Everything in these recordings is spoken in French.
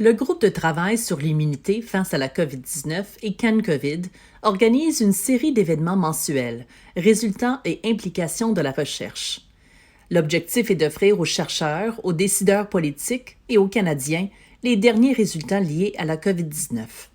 Le groupe de travail sur l'immunité face à la COVID-19 et CanCovid organise une série d'événements mensuels, résultats et implications de la recherche. L'objectif est d'offrir aux chercheurs, aux décideurs politiques et aux Canadiens les derniers résultats liés à la COVID-19.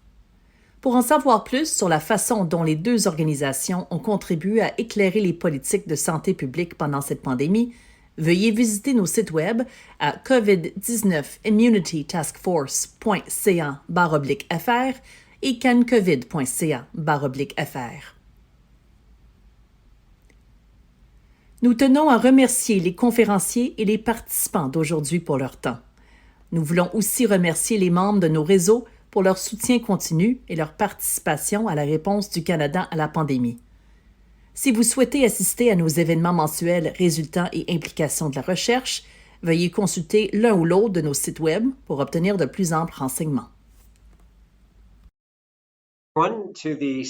Pour en savoir plus sur la façon dont les deux organisations ont contribué à éclairer les politiques de santé publique pendant cette pandémie, veuillez visiter nos sites web à covid19immunitytaskforce.ca/fr et cancovid.ca/fr. Nous tenons à remercier les conférenciers et les participants d'aujourd'hui pour leur temps. Nous voulons aussi remercier les membres de nos réseaux pour leur soutien continu et leur participation à la réponse du Canada à la pandémie. Si vous souhaitez assister à nos événements mensuels résultats et implications de la recherche, veuillez consulter l'un ou l'autre de nos sites Web pour obtenir de plus amples renseignements. Bienvenue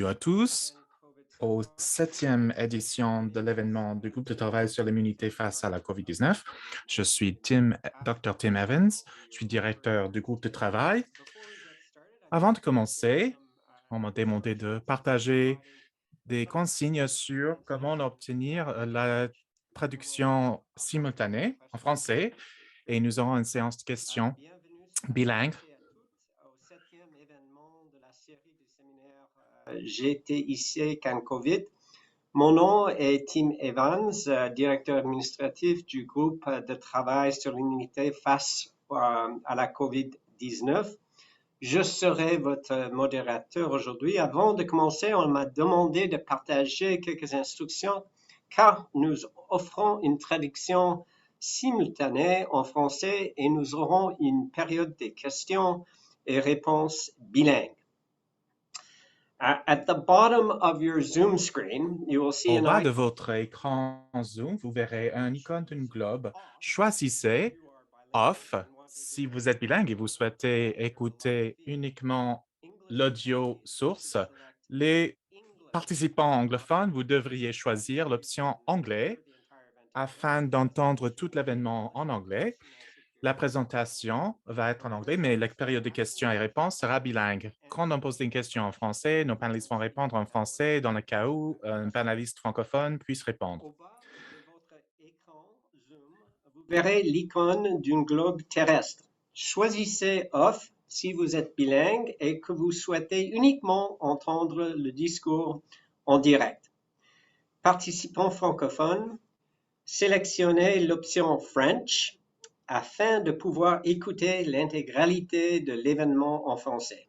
à tous aux 7e édition de l'événement du groupe de travail sur l'immunité face à la COVID-19. Je suis Dr. Tim Evans, je suis directeur du groupe de travail. Avant de commencer, on m'a demandé de partager des consignes sur comment obtenir la traduction simultanée en français et nous aurons une séance de questions bilingue. Au 7e événement de la série du séminaire GTIC CanCovid. Mon nom est Tim Evans, directeur administratif du groupe de travail sur l'immunité face à la COVID-19. Je serai votre modérateur aujourd'hui. Avant de commencer, on m'a demandé de partager quelques instructions car nous offrons une traduction simultanée en français et nous aurons une période de questions et réponses bilingues. At the bottom of your Zoom screen, you will see Au an bas de icon. votre écran Zoom, vous verrez un icône d'un globe. Choisissez Off si vous êtes bilingue et vous souhaitez écouter uniquement l'audio source. Les participants anglophones, vous devriez choisir l'option Anglais afin d'entendre tout l'événement en anglais. La présentation va être en anglais, mais la période de questions et réponses sera bilingue. Quand on pose une question en français, nos panélistes vont répondre en français dans le cas où un panéliste francophone puisse répondre. Au bas de votre écran Zoom, vous verrez l'icône d'un globe terrestre. Choisissez Off si vous êtes bilingue et que vous souhaitez uniquement entendre le discours en direct. Participants francophones, sélectionnez l'option French afin de pouvoir écouter l'intégralité de l'événement en français.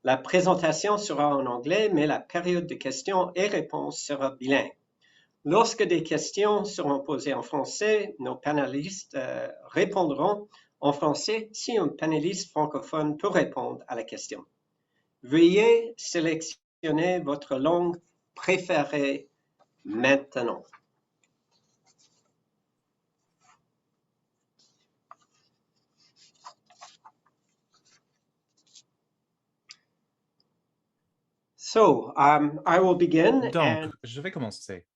La présentation sera en anglais, mais la période de questions et réponses sera bilingue. Lorsque des questions seront posées en français, nos panélistes répondront en français si un panéliste francophone peut répondre à la question. Veuillez sélectionner votre langue préférée maintenant. So, I will begin. Donc, je vais commencer.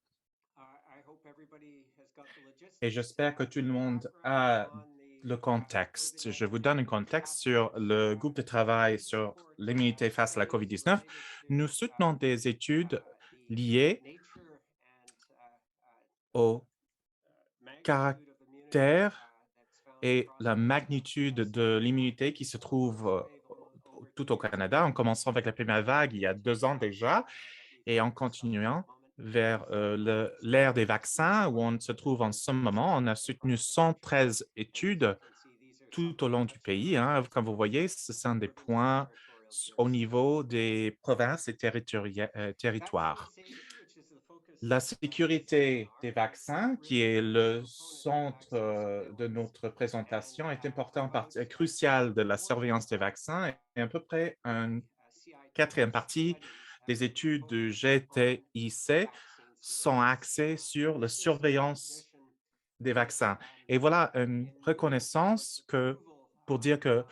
Et j'espère que tout le monde a le contexte. Je vous donne un contexte sur le groupe de travail sur l'immunité face à la COVID-19. Nous soutenons des études liées au caractère et la magnitude de l'immunité qui se trouve tout au Canada, en commençant avec la première vague il y a 2 ans déjà, et en continuant vers l'ère des vaccins où on se trouve en ce moment. On a soutenu 113 études tout au long du pays. Comme vous voyez, ce sont des points au niveau des provinces et territoires. La sécurité des vaccins, qui est le centre de notre présentation, est crucial de la surveillance des vaccins et à peu près une 4e partie des études de GTIC sont axées sur la surveillance des vaccins. Et voilà une reconnaissance pour dire que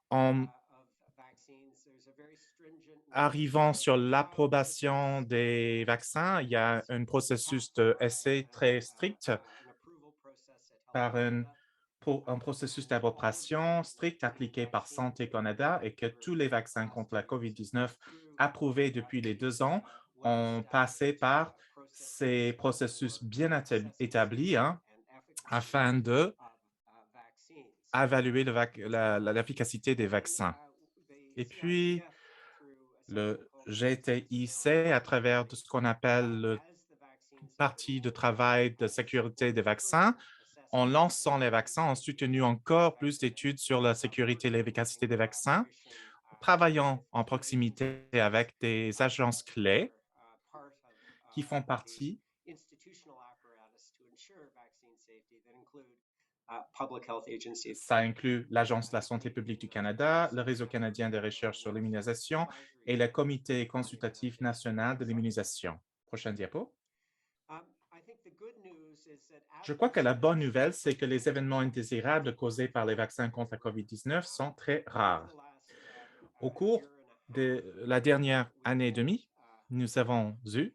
en arrivant sur l'approbation des vaccins, il y a un processus d'essai très strict par un un processus d'approbation strict appliqué par Santé Canada et que tous les vaccins contre la COVID-19 approuvés depuis les 2 ans ont passé par ces processus bien établis, hein, afin de évaluer l'efficacité des vaccins. Et puis, le GTIC, à travers de ce qu'on appelle le parti de travail de sécurité des vaccins, en lançant les vaccins, ont soutenu encore plus d'études sur la sécurité et l'efficacité des vaccins, travaillant en proximité avec des agences clés qui font partie. Ça inclut l'Agence de la santé publique du Canada, le Réseau canadien de recherche sur l'immunisation et le Comité consultatif national de l'immunisation. Prochaine diapo. Je crois que la bonne nouvelle, c'est que les événements indésirables causés par les vaccins contre la COVID-19 sont très rares. Au cours de la dernière année et demie, nous avons eu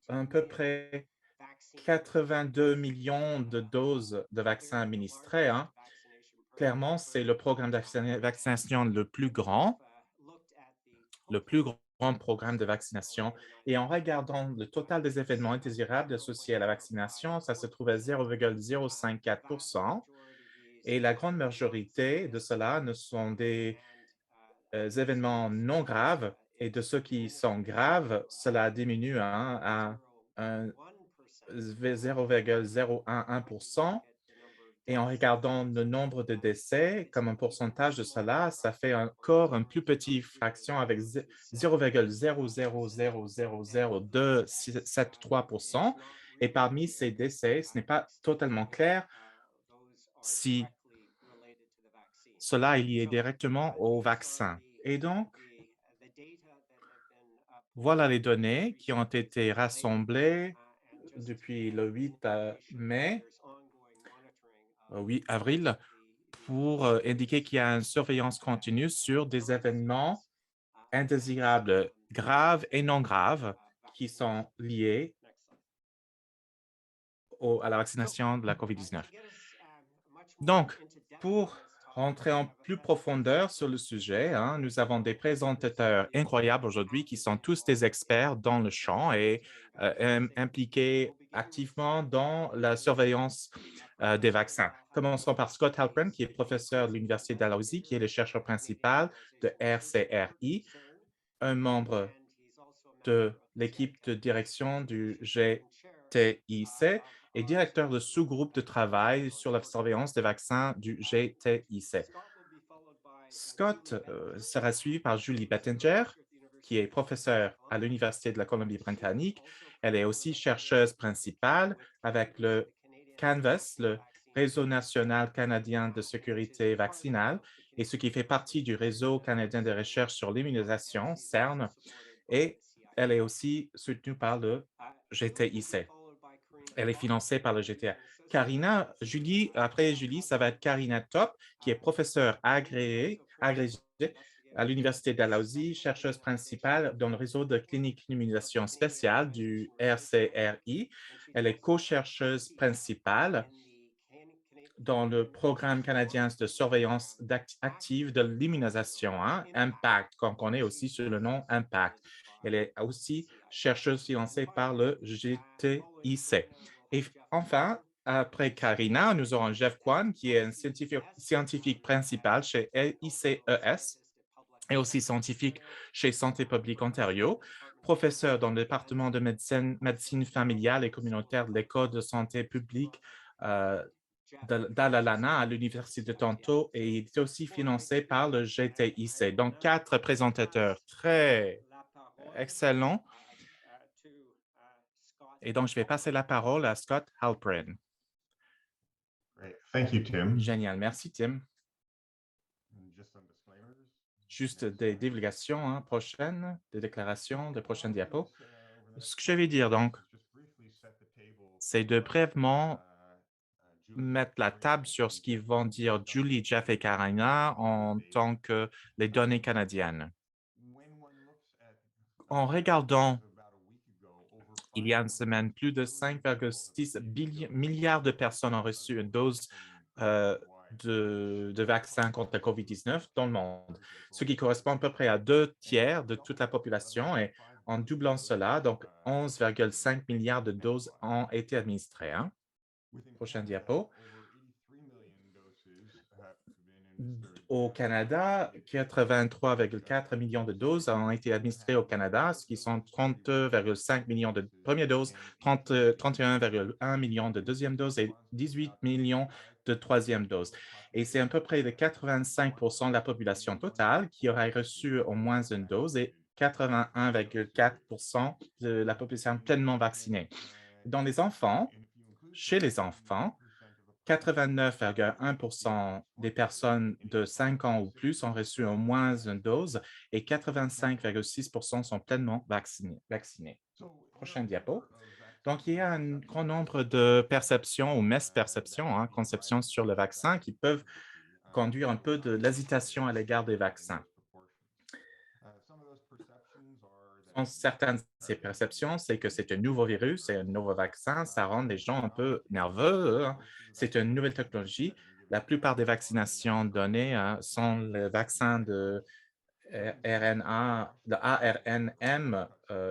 à peu près 82 millions de doses de vaccins administrées, hein. Clairement, c'est le programme de vaccination le plus grand programme de vaccination. Et en regardant le total des événements indésirables associés à la vaccination, ça se trouve à 0,054 et la grande majorité de cela ne sont des événements non graves et de ceux qui sont graves, cela diminue, hein, à 0,011%. Et en regardant le nombre de décès comme un pourcentage de cela, ça fait encore une plus petite fraction avec 0,000000273%. Et parmi ces décès, ce n'est pas totalement clair si cela est lié directement au vaccin. Et donc, voilà les données qui ont été rassemblées depuis le 8 mai, 8 avril, pour indiquer qu'il y a une surveillance continue sur des événements indésirables graves et non graves qui sont liés à la vaccination de la COVID-19. Donc, pour rentrer en plus profondeur sur le sujet, hein, nous avons des présentateurs incroyables aujourd'hui qui sont tous des experts dans le champ et impliqués activement dans la surveillance des vaccins. Commençons par Scott Halpern, qui est professeur de l'Université de Dalhousie, qui est le chercheur principal de RCRI, un membre de l'équipe de direction du GTIC et directeur de sous-groupe de travail sur la surveillance des vaccins du GTIC. Scott sera suivi par Julie Bettinger, qui est professeure à l'Université de la Colombie-Britannique. Elle est aussi chercheuse principale avec le CANVAS, le Réseau national canadien de sécurité vaccinale, et ce qui fait partie du Réseau canadien de recherche sur l'immunisation, CERN, et elle est aussi soutenue par le GTIC. Elle est financée par le GTA. Après Julie, ça va être Karina Top, qui est professeure agrégée à l'Université Dalhousie, chercheuse principale dans le réseau de cliniques d'immunisation spéciale du RCRI. Elle est co-chercheuse principale dans le programme canadien de surveillance active de l'immunisation, hein, IMPACT, qu'on connaît aussi sous le nom IMPACT. Elle est aussi chercheuse financée par le GTIC. Et enfin, après Karina, nous aurons Jeff Kwan, qui est un scientifique principal chez ICES et aussi scientifique chez Santé publique Ontario, professeur dans le département de médecine familiale et communautaire de l'École de santé publique d'Alalana à l'Université de Toronto et il est aussi financé par le GTIC. Donc, 4 présentateurs très excellents. Et donc, je vais passer la parole à Scott Halpern. Great. Thank you, Tim. Génial. Merci, Tim. Juste des divulgations prochaines, des déclarations, de prochaines diapos. Ce que je vais dire, donc, c'est de brièvement mettre la table sur ce qu'ils vont dire Julie, Jeff et Karina en tant que les données canadiennes. En regardant, il y a une semaine, plus de 5,6 milliards de personnes ont reçu une dose de vaccins contre la COVID-19 dans le monde, ce qui correspond à peu près à 2 tiers de toute la population. Et en doublant cela, donc 11,5 milliards de doses ont été administrées, hein. Prochaine diapo. Au Canada, 83,4 millions de doses ont été administrées au Canada, ce qui sont 30,5 millions de premières doses, 31,1 millions de deuxièmes doses et 18 millions de troisième doses. Et c'est à peu près de 85 de la population totale qui aurait reçu au moins une dose et 81,4 de la population pleinement vaccinée. Dans les enfants, chez les enfants, 89,1 des personnes de 5 ans ou plus ont reçu au moins une dose et 85,6 sont pleinement vaccinés. Prochaine diapo. Donc, il y a un grand nombre de perceptions ou misperceptions, hein, conceptions sur le vaccin qui peuvent conduire un peu de l'hésitation à l'égard des vaccins. Certaines de ces perceptions, c'est que c'est un nouveau virus et un nouveau vaccin, ça rend les gens un peu nerveux, hein. C'est une nouvelle technologie. La plupart des vaccinations données, hein, sont le vaccin de RNA, de ARNM.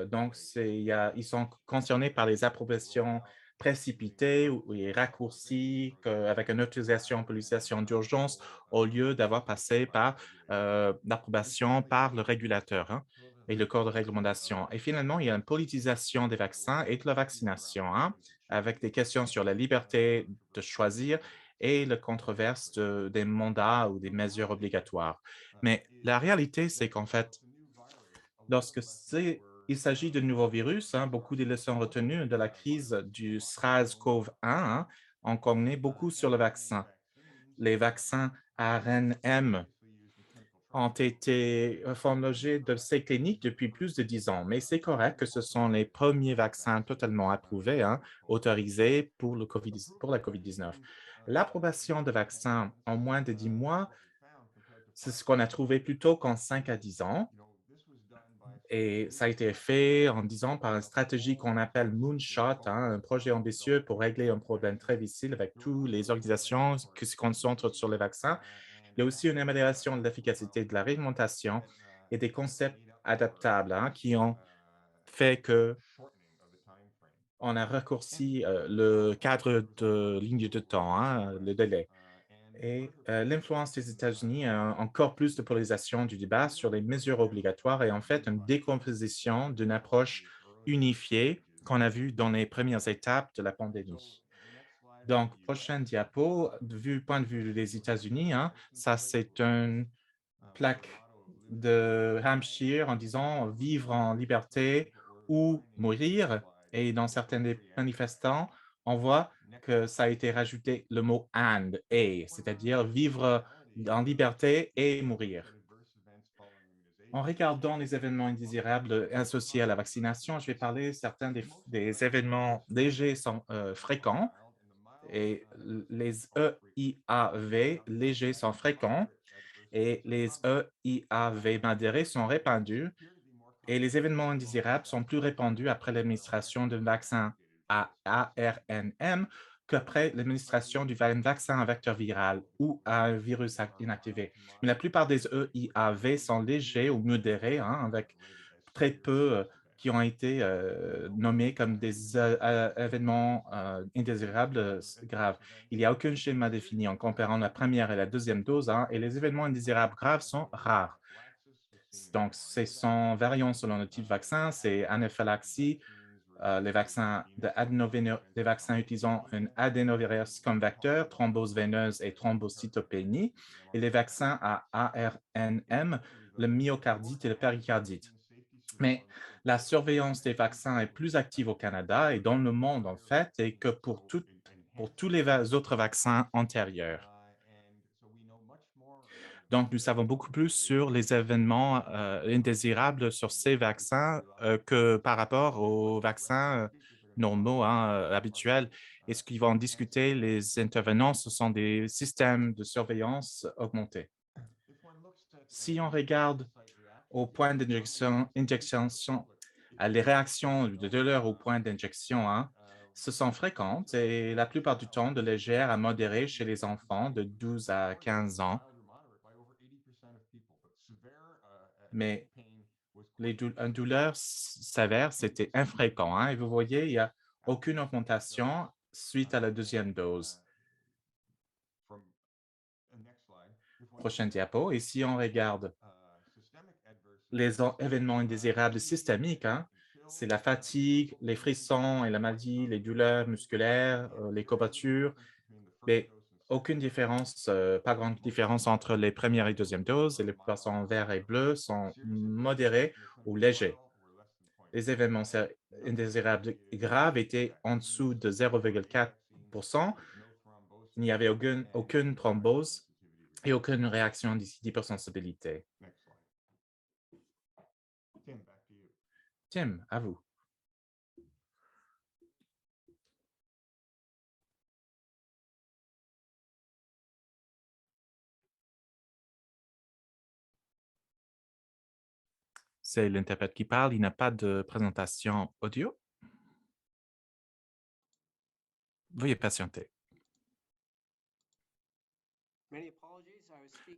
Donc, ils sont concernés par les approbations précipitées ou et raccourcies avec une autorisation pour l'utilisation d'urgence au lieu d'avoir passé par l'approbation par le régulateur, hein, et le corps de réglementation. Et finalement, il y a une politisation des vaccins et de la vaccination, hein, avec des questions sur la liberté de choisir et la controverse des mandats ou des mesures obligatoires. Mais la réalité, c'est qu'en fait, lorsque il s'agit de nouveaux virus, hein, beaucoup des leçons retenues de la crise du SARS-CoV-1, hein, ont connu beaucoup sur le vaccin. Les vaccins ARNM ont été font l'objet d'essais cliniques depuis plus de 10 ans, mais c'est correct que ce sont les premiers vaccins totalement approuvés, hein, autorisés pour la COVID-19. L'approbation de vaccins en moins de 10 mois, c'est ce qu'on a trouvé plutôt qu'en 5 à 10 ans. Et ça a été fait en 10 ans par une stratégie qu'on appelle Moonshot, hein, un projet ambitieux pour régler un problème très difficile avec toutes les organisations qui se concentrent sur les vaccins. Il y a aussi une amélioration de l'efficacité de la réglementation et des concepts adaptables, hein, qui ont fait que on a raccourci le cadre de ligne de temps, hein, le délai. Et l'influence des États-Unis a encore plus de polarisation du débat sur les mesures obligatoires et en fait une décomposition d'une approche unifiée qu'on a vue dans les premières étapes de la pandémie. Donc, prochaine diapo, point de vue des États-Unis, hein, ça c'est une plaque de Hampshire en disant vivre en liberté ou mourir. Et dans certains des manifestants, on voit que ça a été rajouté le mot and, et, c'est-à-dire vivre en liberté et mourir. En regardant les événements indésirables associés à la vaccination, je vais parler certains des événements légers sont fréquents et les EIAV légers sont fréquents et les EIAV modérés sont répandus et les événements indésirables sont plus répandus après l'administration d'un vaccin à ARNM qu'après l'administration du vaccin à vecteur viral ou à un virus inactivé. Mais la plupart des EIAV sont légers ou modérés, hein, avec très peu qui ont été nommés comme des événements indésirables graves. Il n'y a aucun schéma défini en comparant la première et la deuxième dose, hein, et les événements indésirables graves sont rares. Donc, ce sont variants selon le type de vaccin, c'est anaphylaxie, les vaccins des vaccins utilisant un adénovirus comme vecteur, thrombose veineuse et thrombocytopénie, et les vaccins à ARNM, le myocardite et le péricardite. Mais la surveillance des vaccins est plus active au Canada et dans le monde, en fait, et que pour tous les autres vaccins antérieurs. Donc, nous savons beaucoup plus sur les événements indésirables sur ces vaccins que par rapport aux vaccins normaux, hein, habituels. Et ce qu'ils vont discuter, les intervenants, ce sont des systèmes de surveillance augmentés. Si on regarde au point d'injection, à les réactions de douleur au point d'injection, hein, Ce sont fréquentes et la plupart du temps de légères à modérées chez les enfants de 12 à 15 ans, mais une douleur sévère, c'était infréquent, hein, et vous voyez, il n'y a aucune augmentation suite à la deuxième dose. Prochaine diapo. Et si on regarde les événements indésirables systémiques, hein, c'est la fatigue, les frissons et la maladie, les douleurs musculaires, les courbatures, mais aucune différence, pas grande différence entre les premières et deuxièmes doses, et les poissons verts et bleus sont modérés ou légers. Les événements indésirables graves étaient en dessous de 0,4%. Il n'y avait aucune thrombose et aucune réaction d'hypersensibilité. Tim, à vous. C'est l'interprète qui parle. Il n'a pas de présentation audio. Veuillez patienter.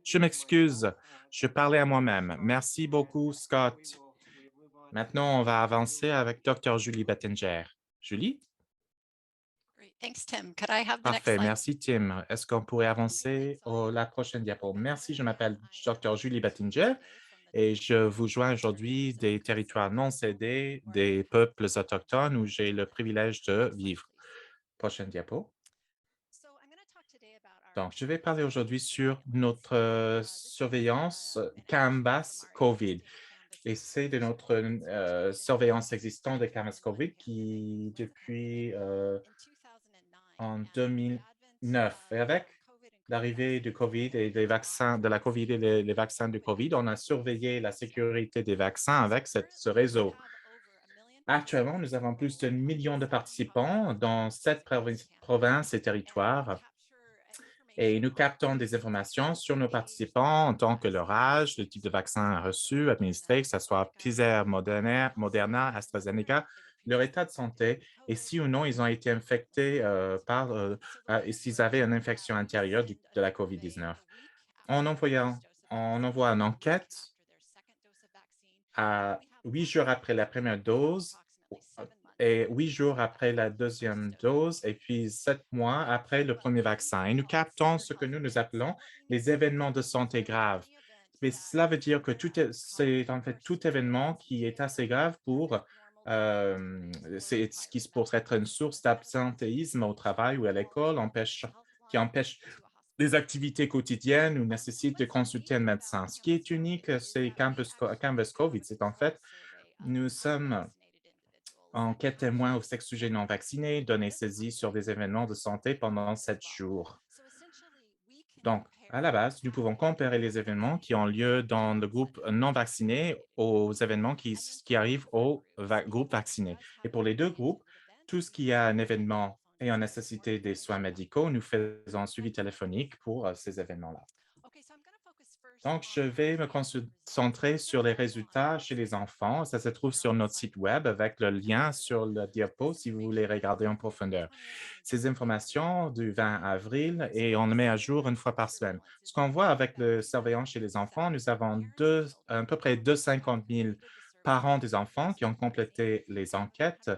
Je m'excuse, je parlais à moi-même. Merci beaucoup, Scott. Maintenant, on va avancer avec Dr. Julie Bettinger. Julie? Great. Thanks, Tim. Could I have the next Parfait, slide? merci Tim. Est-ce qu'on pourrait avancer à la prochaine diapo? Merci, je m'appelle Dr. Julie Bettinger et je vous joins aujourd'hui des territoires non cédés, des peuples autochtones où j'ai le privilège de vivre. Prochaine diapo. Donc, je vais parler aujourd'hui sur notre surveillance CAMBAS COVID. Et c'est de notre surveillance existante de CAMBAS COVID qui, depuis en 2009, et avec l'arrivée du COVID et des vaccins, de la COVID et les vaccins du COVID, on a surveillé la sécurité des vaccins avec ce réseau. Actuellement, nous avons plus de millions de participants dans 7 provinces et territoires et nous captons des informations sur nos participants en tant que leur âge, le type de vaccin reçu, administré, que ce soit Pfizer, Moderna, AstraZeneca, leur état de santé et si ou non ils ont été infectés et s'ils avaient une infection antérieure de la COVID-19. On envoie une enquête à 8 jours après la première dose et 8 jours après la deuxième dose et puis 7 mois après le premier vaccin. Et nous captons ce que nous appelons les événements de santé graves. Mais cela veut dire que c'est en fait tout événement qui est assez grave c'est ce qui pourrait être une source d'absentéisme au travail ou à l'école, qui empêche les activités quotidiennes ou nécessite de consulter un médecin. Ce qui est unique, c'est Canvas COVID. C'est en fait, nous sommes en quête témoin au sexe sujet non vacciné, données saisies sur des événements de santé pendant 7 jours. Donc, à la base, nous pouvons comparer les événements qui ont lieu dans le groupe non vacciné aux événements qui arrivent au groupe vacciné. Et pour les deux groupes, tout ce qui a un événement ayant nécessité des soins médicaux, nous faisons un suivi téléphonique pour ces événements-là. Donc, je vais me concentrer sur les résultats chez les enfants. Ça se trouve sur notre site web avec le lien sur le diapo si vous voulez regarder en profondeur. Ces informations du 20 avril et on le met à jour une fois par semaine. Ce qu'on voit avec le surveillance chez les enfants, nous avons à peu près 250 000 parents des enfants qui ont complété les enquêtes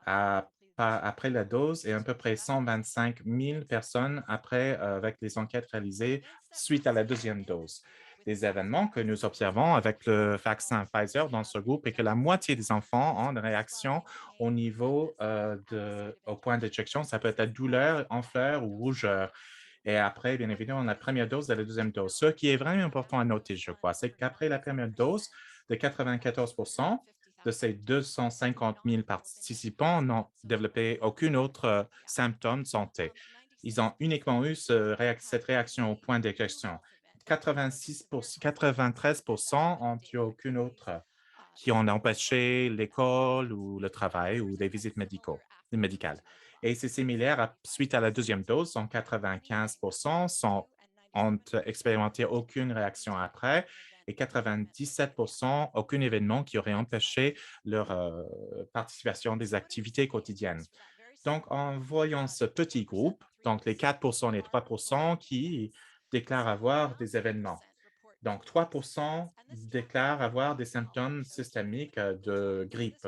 après la dose et à peu près 125 000 personnes avec les enquêtes réalisées suite à la deuxième dose. Les événements que nous observons avec le vaccin Pfizer dans ce groupe est que la moitié des enfants ont une réaction au point d'injection. Ça peut être la douleur, enfleur ou rougeur. Et après, bien évidemment, la première dose et la deuxième dose. Ce qui est vraiment important à noter, je crois, c'est qu'après la première dose, de 94 de ces 250 000 participants n'ont développé aucun autre symptôme de santé. Ils ont uniquement eu cette réaction au point d'injection. 93 ont eu aucune autre qui ont empêché l'école ou le travail ou les visites médicales. Et c'est similaire suite à la deuxième dose, 95 ont expérimenté aucune réaction après et 97 aucun événement qui aurait empêché leur participation des activités quotidiennes. Donc, en voyant ce petit groupe, donc les 4 les 3 qui déclarent avoir des événements. Donc, 3 déclarent avoir des symptômes systémiques de grippe.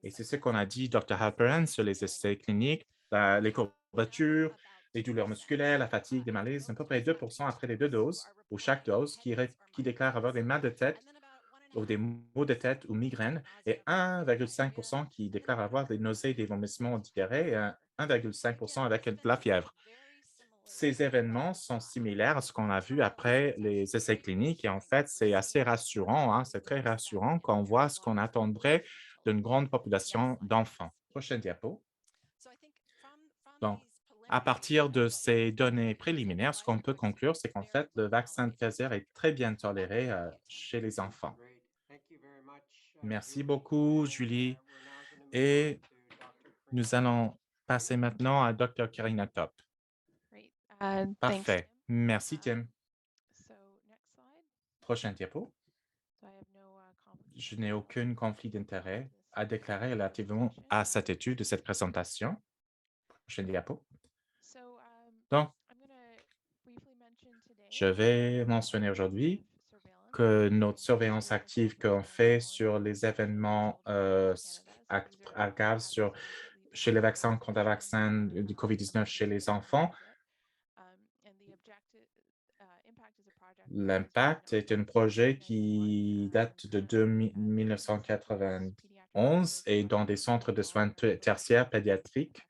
Et c'est ce qu'on a dit, Dr. Halperin, sur les essais cliniques, les courbatures, les douleurs musculaires, la fatigue, les malaises, à peu près 2 après les 2 doses, ou chaque dose, qui déclarent avoir des mal de tête ou des maux de tête ou migraines, et 1,5 qui déclarent avoir des nausées, des vomissements, diarrhée, et 1,5 avec de la fièvre. Ces événements sont similaires à ce qu'on a vu après les essais cliniques et en fait, c'est assez rassurant, hein, c'est très rassurant quand on voit ce qu'on attendrait d'une grande population d'enfants. Prochaine diapo. Donc, à partir de ces données préliminaires, ce qu'on peut conclure, c'est qu'en fait, le vaccin de Pfizer est très bien toléré chez les enfants. Merci beaucoup, Julie. Et nous allons passer maintenant à Dr. Karina Top. Parfait. Merci, Tim. Prochaine diapo. Je n'ai aucun conflit d'intérêt à déclarer relativement à cette étude de cette présentation. Prochaine diapo. Donc, je vais mentionner aujourd'hui que notre surveillance active qu'on fait sur les événements graves chez les vaccins contre le vaccin du COVID-19 chez les enfants. L'Impact est un projet qui date de 1991 et dans des centres de soins tertiaires pédiatriques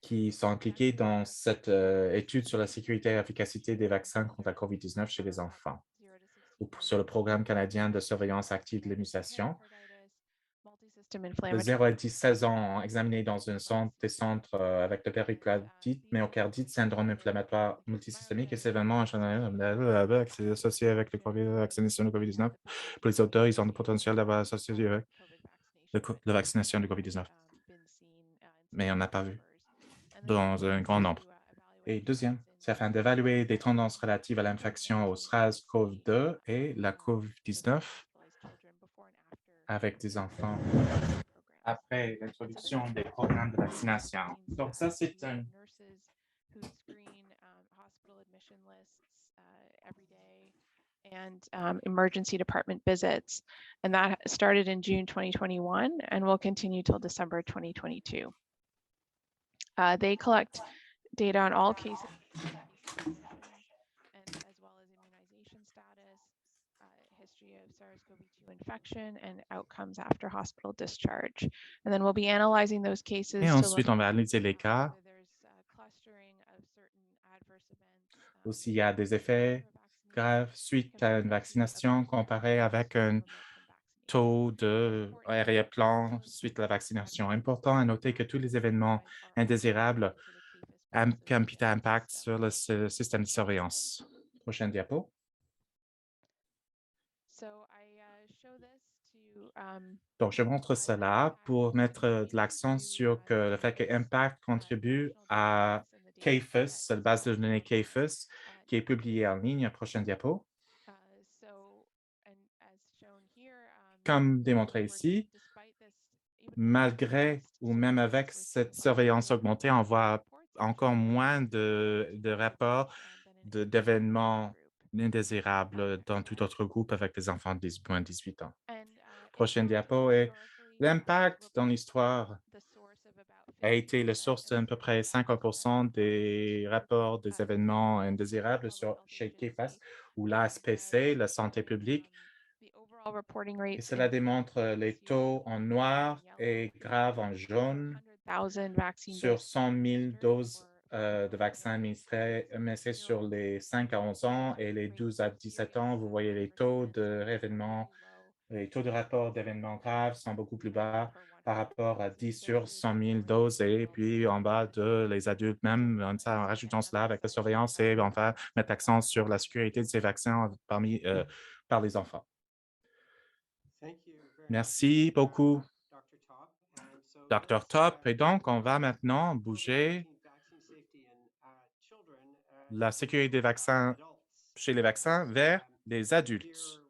qui sont impliqués dans cette étude sur la sécurité et l'efficacité des vaccins contre la COVID-19 chez les enfants, ou sur le programme canadien de surveillance active de l'immunisation. De 0 à 16 ans examinés dans des centres avec le péricardite, myocardite, syndrome inflammatoire multisystémique et ces événements en général associés avec la vaccination du COVID-19. Pour les auteurs, ils ont le potentiel d'avoir associé avec la vaccination du COVID-19. Mais on n'a pas vu dans un grand nombre. Et deuxième, c'est afin d'évaluer des tendances relatives à l'infection au SARS-CoV-2 et la COVID-19 avec des enfants après l'introduction des programmes de vaccination. Donc, ça, c'est un and emergency department visits. And that started in June 2021 and will continue till December 2022. They collect data on all cases and as well as immunization status, history of SARS-CoV-2 infection, and outcomes after hospital discharge. And then we'll be analyzing those cases. Et ensuite, on va analyser les cas. Ou s'il y a des effets graves suite à une vaccination comparé avec un taux de arrière-plan suite à la vaccination. Important à noter que tous les événements indésirables ont un petit impact sur le système de surveillance. Prochaine diapo. Donc, je montre cela pour mettre de l'accent sur le fait que Impact contribue à CAFUS, la base de données CAFUS, qui est publiée en ligne. Prochaine diapo. Comme démontré ici, malgré ou même avec cette surveillance augmentée, on voit encore moins de rapports d'événements indésirables dans tout autre groupe avec les enfants de moins de 18 ans. Prochaine diapo est l'impact dans l'histoire a été la source d'à peu près 50 des rapports des événements indésirables chez KFAS ou l'ASPC, la santé publique. Et cela démontre les taux en noir et graves en jaune sur 100 000 doses de vaccins administrés sur les 5 à 11 ans et les 12 à 17 ans. Vous voyez les taux de réévénements, les taux de rapport d'événements graves sont beaucoup plus bas par rapport à 10 sur 100 000 doses et puis en bas de les adultes même. En rajoutant cela avec la surveillance et on va mettre l'accent sur la sécurité de ces vaccins par les enfants. Merci beaucoup, Dr. Top. Et donc, on va maintenant bouger la sécurité des vaccins chez les vaccins vers les adultes.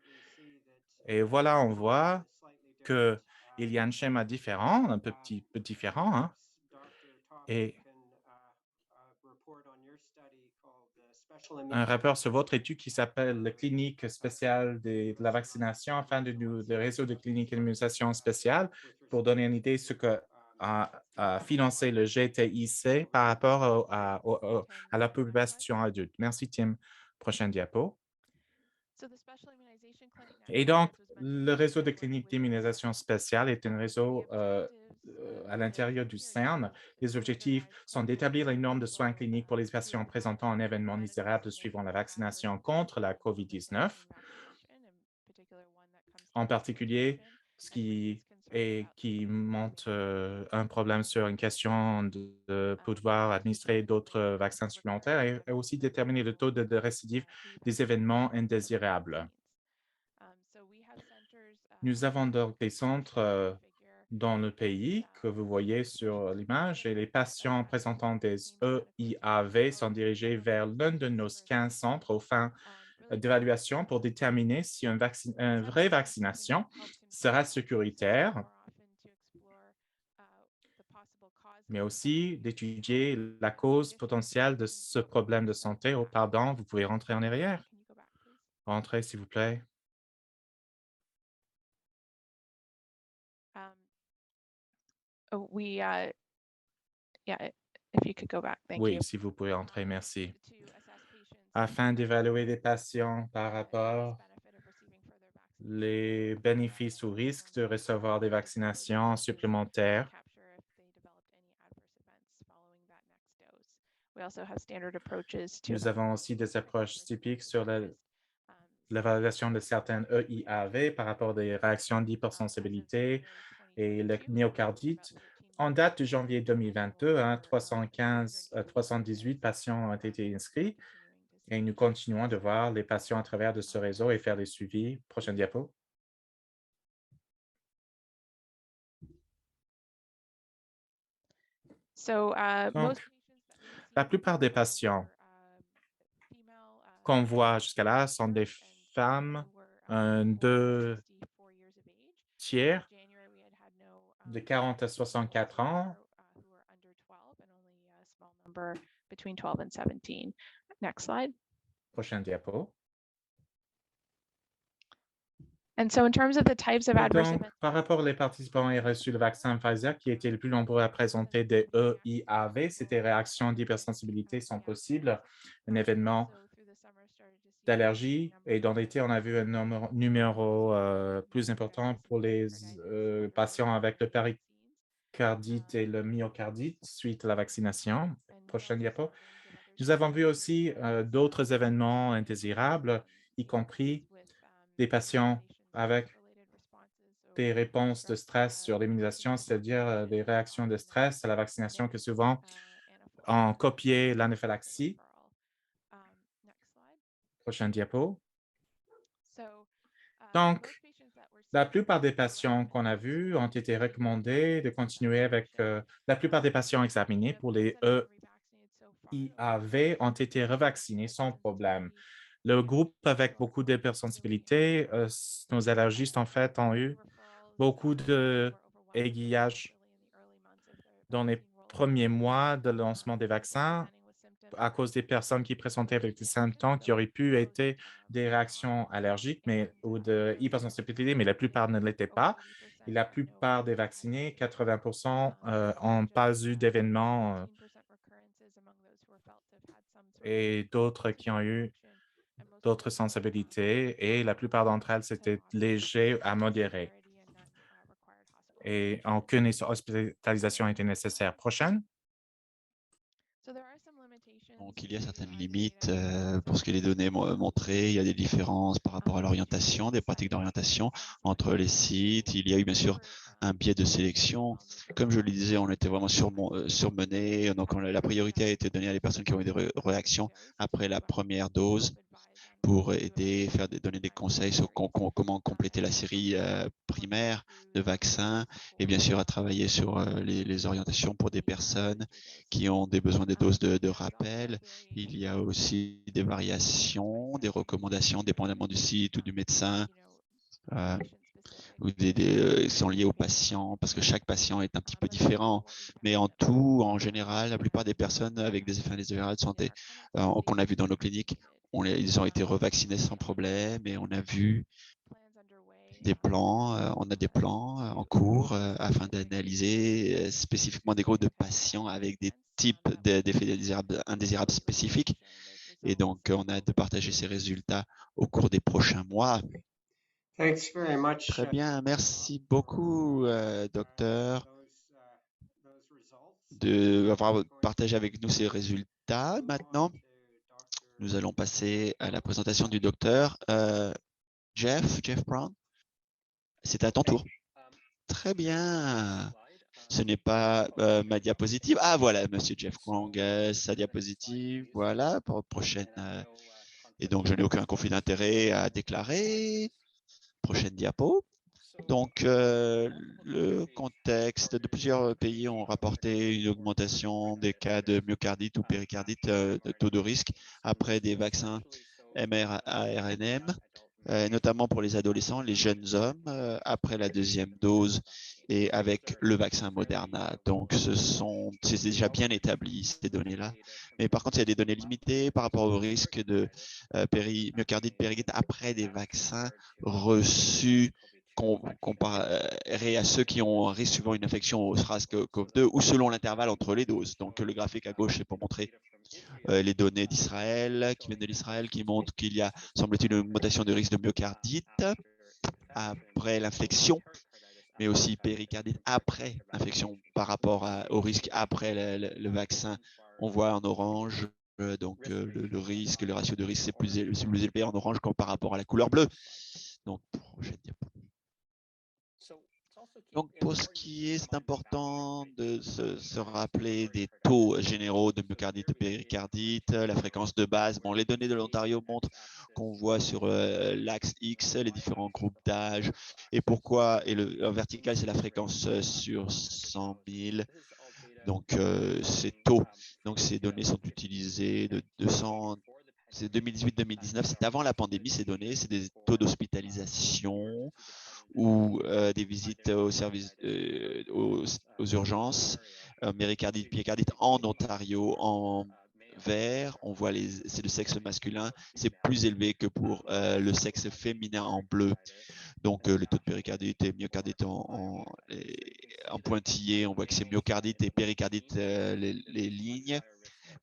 Et voilà, on voit qu'il y a un schéma différent, un peu différent. Hein? Et un rapport sur votre étude qui s'appelle la clinique spéciale de la vaccination afin de réseau de cliniques d'immunisation spéciale pour donner une idée de ce que a financé le GTIC par rapport à la population adulte. Merci, Tim. Prochaine diapo. Et donc, le réseau de cliniques d'immunisation spéciale est un réseau à l'intérieur du CERN. Les objectifs sont d'établir les normes de soins cliniques pour les patients présentant un événement misérable suivant la vaccination contre la COVID-19. En particulier, ce qui montre un problème sur une question de pouvoir administrer d'autres vaccins supplémentaires et aussi déterminer le taux de récidive des événements indésirables. Nous avons donc des centres dans le pays que vous voyez sur l'image et les patients présentant des EIAV sont dirigés vers l'un de nos 15 centres aux fins d'évaluation pour déterminer si une vraie vaccination sera sécuritaire, mais aussi d'étudier la cause potentielle de ce problème de santé. Oh, pardon, vous pouvez rentrer en arrière. Rentrez, s'il vous plaît. Oui, si vous pouvez entrer, merci. Afin d'évaluer les patients par rapport les bénéfices ou risques de recevoir des vaccinations supplémentaires. Nous avons aussi des approches typiques sur l'évaluation de certaines EIAV par rapport des réactions d'hypersensibilité et le myocardite. En date de janvier 2022, 318 patients ont été inscrits et nous continuons de voir les patients à travers de ce réseau et faire des suivis. Prochaine diapo. Donc, la plupart des patients qu'on voit jusqu'à là sont des femmes, 2 tiers de 40 à 64 ans. Next slide. Prochaine diapo. And so in terms of the types of adverse Donc, events, par rapport aux participants ayant reçu le vaccin Pfizer, qui étaient les plus nombreux à présenter des EIAV, ces réactions d'hypersensibilité sont possibles, un événement d'allergie, et dans l'été, on a vu un numéro plus important pour les patients avec le péricardite et le myocardite suite à la vaccination. Prochaine diapo. Nous avons vu aussi d'autres événements indésirables, y compris des patients avec des réponses de stress sur l'immunisation, c'est-à-dire des réactions de stress à la vaccination que souvent ont copié l'anaphylaxie. Prochaine diapo. Donc, la plupart des patients qu'on a vus ont été recommandés de continuer avec la plupart des patients examinés pour les EIAV ont été revaccinés sans problème. Le groupe avec beaucoup d'hypersensibilité, nos allergistes, en fait, ont eu beaucoup d'aiguillage dans les premiers mois de lancement des vaccins à cause des personnes qui présentaient avec des symptômes qui auraient pu être des réactions allergiques ou de hypersensibilité, mais la plupart ne l'étaient pas. Et la plupart des vaccinés, 80%, n'ont pas eu d'événements et d'autres qui ont eu d'autres sensibilités et la plupart d'entre elles, c'était léger à modéré. Et aucune hospitalisation était nécessaire. Prochaine. Donc, il y a certaines limites pour ce que les données montrées. Il y a des différences par rapport à l'orientation, des pratiques d'orientation entre les sites. Il y a eu bien sûr un biais de sélection. Comme je le disais, on était vraiment surmenés. Donc, la priorité a été donnée à les personnes qui ont eu des réactions après la première dose pour aider, donner des conseils sur comment compléter la série primaire de vaccins et bien sûr à travailler sur les orientations pour des personnes qui ont des besoins de doses de rappel. Il y a aussi des variations, des recommandations dépendamment du site ou du médecin ou sont liés aux patients, parce que chaque patient est un petit peu différent. Mais en tout, en général, la plupart des personnes avec des effets indésirables de santé qu'on a vu dans nos cliniques, ils ont été revaccinés sans problème et on a vu des plans, on a des plans en cours afin d'analyser spécifiquement des groupes de patients avec des types d'effets indésirables spécifiques. Et donc, on a hâte de partager ces résultats au cours des prochains mois. Thanks very much. Très bien, merci beaucoup, docteur, d'avoir partagé avec nous ces résultats. Maintenant, nous allons passer à la présentation du docteur Jeff Brown. C'est à ton tour. Très bien. Ce n'est pas ma diapositive. Ah, voilà, Monsieur Jeff Wong, sa diapositive. Voilà, pour prochaine. Et donc, je n'ai aucun conflit d'intérêt à déclarer. Prochaine diapo. Donc, le contexte de plusieurs pays ont rapporté une augmentation des cas de myocardite ou péricardite, de taux de risque après des vaccins mRNA, notamment pour les adolescents, les jeunes hommes, après la deuxième dose et avec le vaccin Moderna. Donc, c'est déjà bien établi, ces données-là. Mais par contre, il y a des données limitées par rapport au risque de myocardite, péricardite après des vaccins reçus comparé à ceux qui ont un risque suivant une infection au SARS-CoV-2 ou selon l'intervalle entre les doses. Donc, le graphique à gauche, c'est pour montrer les données d'Israël, qui viennent de l'Israël, qui montrent qu'il y a, semble-t-il, une augmentation de risque de myocardite après l'infection, mais aussi péricardite après l'infection par rapport au risque après le vaccin. On voit en orange, donc le risque, le ratio de risque, c'est plus élevé en orange par rapport à la couleur bleue. Donc, prochaine diapo. Donc, pour ce qui est, c'est important de se rappeler des taux généraux de myocardite et péricardite, la fréquence de base. Bon, les données de l'Ontario montrent qu'on voit sur l'axe X les différents groupes d'âge. Et pourquoi? Et le vertical, c'est la fréquence sur 100 000. Donc, ces taux, donc ces données sont utilisées de 200. C'est 2018-2019, c'est avant la pandémie, ces données, c'est des taux d'hospitalisation ou des visites aux services, aux urgences, méricardite, piécardite en Ontario, en vert, on voit c'est le sexe masculin, c'est plus élevé que pour le sexe féminin en bleu. Donc, le taux de péricardite et myocardite en pointillé, on voit que c'est myocardite et péricardite les lignes.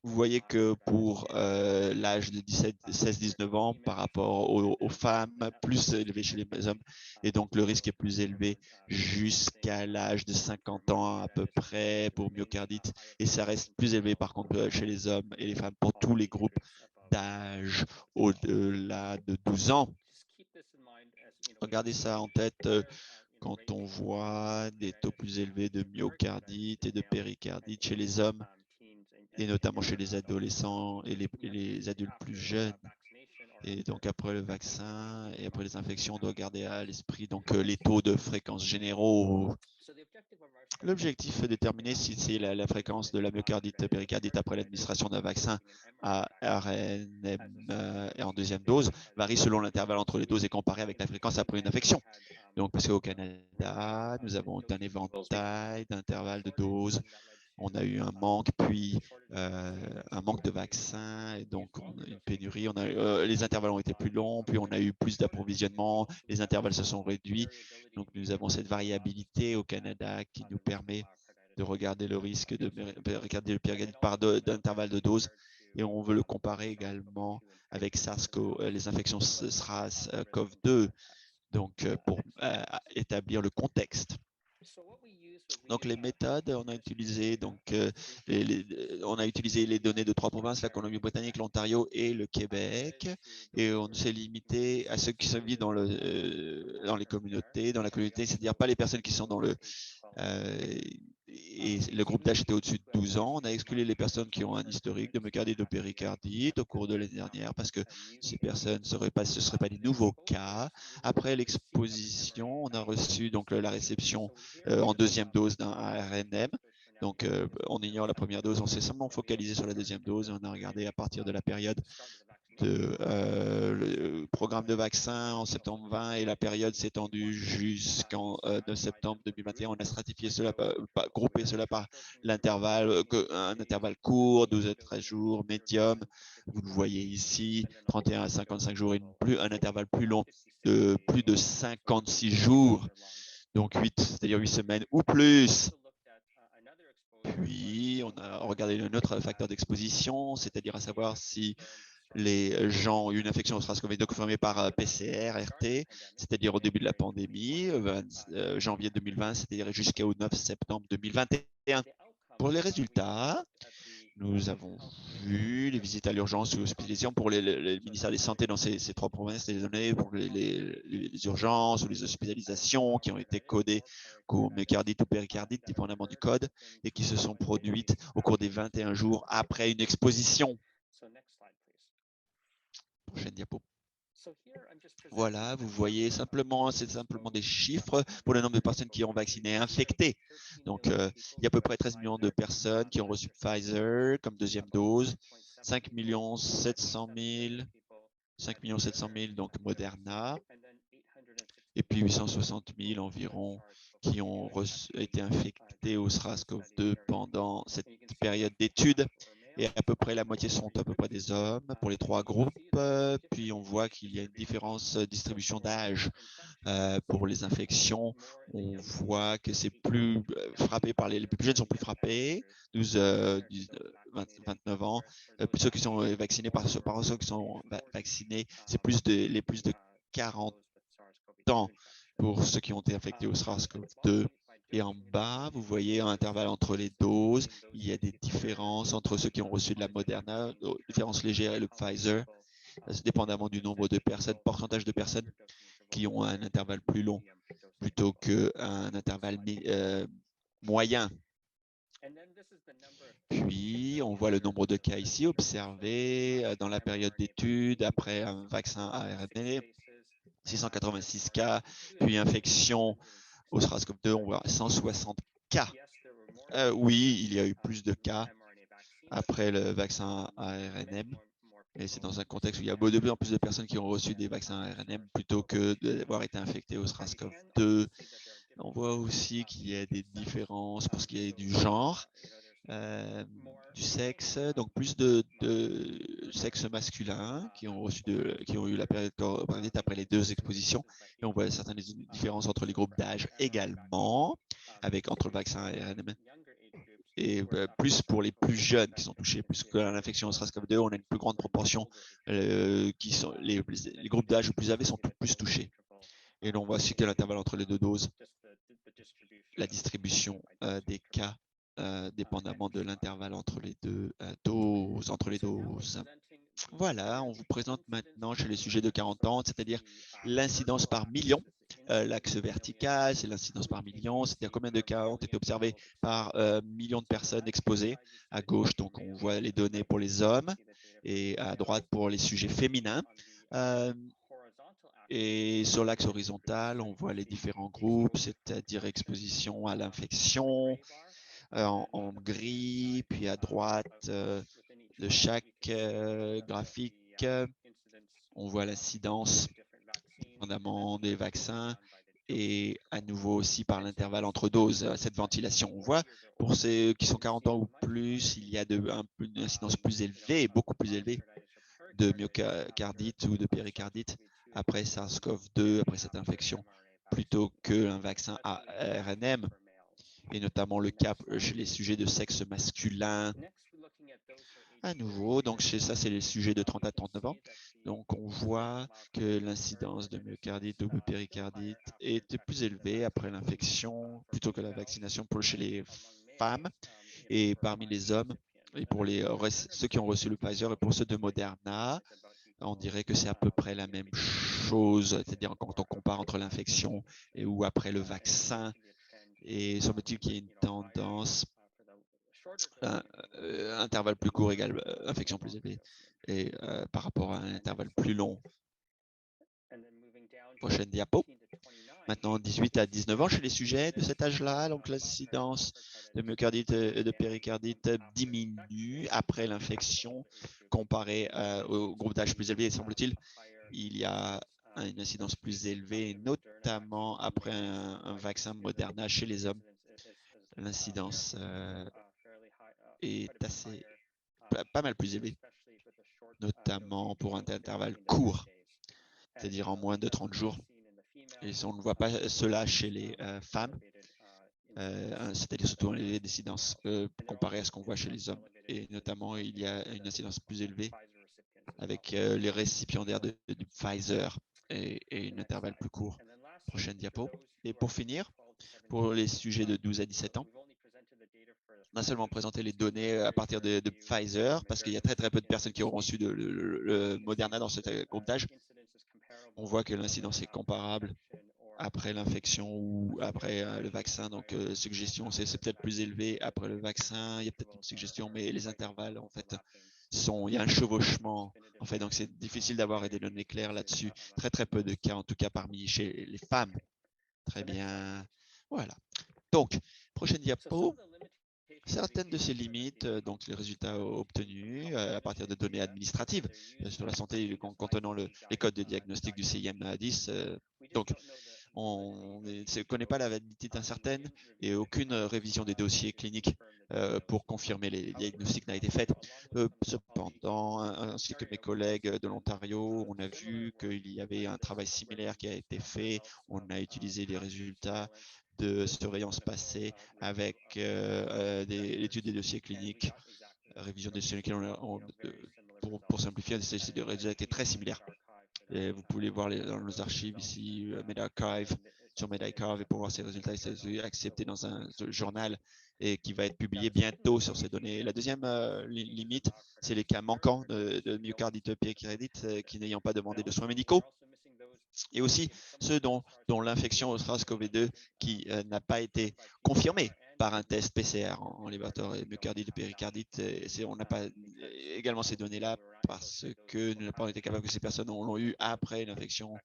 Vous voyez que pour l'âge de 16-19 ans par rapport aux femmes, plus élevé chez les hommes, et donc le risque est plus élevé jusqu'à l'âge de 50 ans à peu près pour myocardite, et ça reste plus élevé par contre chez les hommes et les femmes pour tous les groupes d'âge au-delà de 12 ans. Regardez ça en tête quand on voit des taux plus élevés de myocardite et de péricardite chez les hommes, et notamment chez les adolescents et les adultes plus jeunes. Et donc après le vaccin et après les infections, on doit garder à l'esprit donc les taux de fréquence généraux. L'objectif est de déterminer si c'est la fréquence de la myocardite péricardite après l'administration d'un vaccin à RNM et en deuxième dose varie selon l'intervalle entre les doses et comparé avec la fréquence après une infection. Donc parce qu'au Canada, nous avons un éventail d'intervalles de doses. On a eu un manque, puis un manque de vaccins, et donc on a une pénurie. Les intervalles ont été plus longs, puis on a eu plus d'approvisionnement, les intervalles se sont réduits. Donc nous avons cette variabilité au Canada qui nous permet de regarder le risque de regarder le péricardite par d'intervalles de dose, et on veut le comparer également avec les infections SARS-CoV-2, donc pour établir le contexte. Donc les méthodes, on a utilisé les données de 3 provinces, la Colombie-Britannique, l'Ontario et le Québec, et on s'est limité à ceux qui se vivent dans les communautés, c'est-à-dire pas les personnes qui sont dans et le groupe d'âge était au-dessus de 12 ans. On a exclu les personnes qui ont un historique de myocardite et de péricardite au cours de l'année dernière parce que ces personnes ce seraient pas des nouveaux cas. Après l'exposition, on a reçu donc la réception en deuxième dose d'un ARNM. Donc, on ignore la première dose, on s'est seulement focalisé sur la deuxième dose. On a regardé à partir de la période de programme de vaccin en septembre 20 et la période s'est étendue jusqu'en 9 septembre 2021. On a stratifié cela, groupé cela par l'intervalle, un intervalle court, 12 à 13 jours, médium. Vous le voyez ici, 31 à 55 jours et un intervalle plus long de plus de 56 jours, donc 8, c'est-à-dire 8 semaines ou plus. Puis, on a regardé un autre facteur d'exposition, c'est-à-dire à savoir si les gens ont eu une infection au SARS-CoV-2 confirmée par PCR, RT, c'est-à-dire au début de la pandémie, janvier 2020, c'est-à-dire jusqu'au 9 septembre 2021. Pour les résultats, nous avons vu les visites à l'urgence ou hospitalisation pour les ministères des Santé dans ces 3 provinces, les données pour les urgences ou les hospitalisations qui ont été codées comme myocardite ou péricardite, dépendamment du code, et qui se sont produites au cours des 21 jours après une exposition. Prochaine diapo. Voilà, vous voyez simplement, c'est simplement des chiffres pour le nombre de personnes qui ont vacciné et infecté. Donc, il y a à peu près 13 millions de personnes qui ont reçu Pfizer comme deuxième dose, 5 700 000, donc Moderna, et puis 860 000 environ qui ont été infectés au SARS-CoV-2 pendant cette période d'étude. Et à peu près la moitié sont à peu près des hommes pour les 3 groupes. Puis on voit qu'il y a une différence distribution d'âge pour les infections. On voit que c'est plus frappé par les plus jeunes sont plus frappés, 29 ans. Plus ceux qui sont vaccinés par ceux qui sont vaccinés, c'est les plus de 40 ans pour ceux qui ont été infectés au SARS-CoV-2. Et en bas, vous voyez un intervalle entre les doses. Il y a des différences entre ceux qui ont reçu de la Moderna, différences légères, et le Pfizer, dépendamment du nombre de personnes, pourcentage de personnes qui ont un intervalle plus long plutôt qu'un intervalle moyen. Puis, on voit le nombre de cas ici observés dans la période d'étude après un vaccin ARN, 686 cas, puis infection au SARS-CoV-2, on voit 160 cas. Oui, il y a eu plus de cas après le vaccin ARNM, et c'est dans un contexte où il y a de plus en plus de personnes qui ont reçu des vaccins ARNM plutôt que d'avoir été infectées au SARS-CoV-2. On voit aussi qu'il y a des différences pour ce qui est du genre, du sexe, donc plus de sexe masculin qui ont eu la période après les 2 expositions, et on voit certaines différences entre les groupes d'âge également, entre le vaccin ARN et plus pour les plus jeunes qui sont touchés, plus que l'infection au SARS-CoV-2, on a une plus grande proportion qui sont les groupes d'âge plus âgés sont plus touchés. Et l'on voit aussi que l'intervalle entre les 2 doses, la distribution des cas dépendamment de l'intervalle entre les 2 doses. Voilà, on vous présente maintenant chez les sujets de 40 ans, c'est-à-dire l'incidence par million. L'axe vertical, c'est l'incidence par million, c'est-à-dire combien de cas ont été observés par million de personnes exposées. À gauche, donc, on voit les données pour les hommes et à droite pour les sujets féminins. Et sur l'axe horizontal, on voit les différents groupes, c'est-à-dire exposition à l'infection, en gris, puis à droite de chaque graphique, on voit l'incidence dépendamment des vaccins et à nouveau aussi par l'intervalle entre doses, cette ventilation. On voit pour ceux qui sont 40 ans ou plus, il y a une incidence plus élevée, beaucoup plus élevée de myocardite ou de péricardite après SARS-CoV-2, après cette infection, plutôt qu'un vaccin ARNM, et notamment le cas chez les sujets de sexe masculin. À nouveau, donc ça, c'est les sujets de 30 à 39 ans. Donc, on voit que l'incidence de myocardite ou de péricardite était plus élevée après l'infection plutôt que la vaccination chez les femmes et parmi les hommes. Et pour ceux qui ont reçu le Pfizer et pour ceux de Moderna, on dirait que c'est à peu près la même chose, c'est-à-dire quand on compare entre l'infection ou après le vaccin. Et semble-t-il qu'il y ait une tendance, intervalle plus court égale infection plus élevée, et par rapport à un intervalle plus long. Prochaine diapo. Maintenant, 18 à 19 ans chez les sujets de cet âge-là, donc l'incidence de myocardite et de péricardite diminue après l'infection comparé au groupe d'âge plus élevé, semble-t-il. il y a une incidence plus élevée, notamment après un vaccin Moderna chez les hommes. L'incidence est pas mal plus élevée, notamment pour un intervalle court, c'est-à-dire en moins de 30 jours. Et on ne voit pas cela chez les femmes, c'est-à-dire surtout les incidences comparées à ce qu'on voit chez les hommes. Et notamment, il y a une incidence plus élevée avec les récipiendaires du Pfizer et un intervalle plus court. Prochaine diapo. Et pour finir, pour les sujets de 12 à 17 ans, on a seulement présenté les données à partir de Pfizer parce qu'il y a très peu de personnes qui auront reçu le Moderna dans ce groupe d'âge. On voit que l'incidence est comparable après l'infection ou après le vaccin. Donc, suggestion, c'est peut-être plus élevé après le vaccin. Il y a peut-être une suggestion, mais les intervalles, en fait, il y a un chevauchement. En fait, donc c'est difficile d'avoir des données claires là-dessus. Très peu de cas, en tout cas chez les femmes. Très bien. Voilà. Donc, prochaine diapo. Certaines de ces limites, donc les résultats obtenus à partir de données administratives sur la santé contenant les codes de diagnostic du CIM-10. Donc, on ne connaît pas la validité incertaine et aucune révision des dossiers cliniques pour confirmer les diagnostics n'a été faite. Cependant, ainsi que mes collègues de l'Ontario, on a vu qu'il y avait un travail similaire qui a été fait. On a utilisé les résultats de surveillance passée avec l'étude des dossiers cliniques, révision des dossiers cliniques, pour simplifier, les résultats étaient très similaires. Et vous pouvez voir dans nos archives ici, medRxiv, sur medRxiv, et pour voir ces résultats, c'est accepté dans un journal et qui va être publié bientôt sur ces données. La deuxième limite, c'est les cas manquants de myocardite péricardite qui n'ayant pas demandé de soins médicaux. Et aussi ceux dont l'infection au SARS-CoV-2 qui n'a pas été confirmée par un test PCR en laboratoire myocardite, péricardite. On n'a pas également ces données-là parce que nous n'avons pas été capables que ces personnes l'ont eu après l'infection.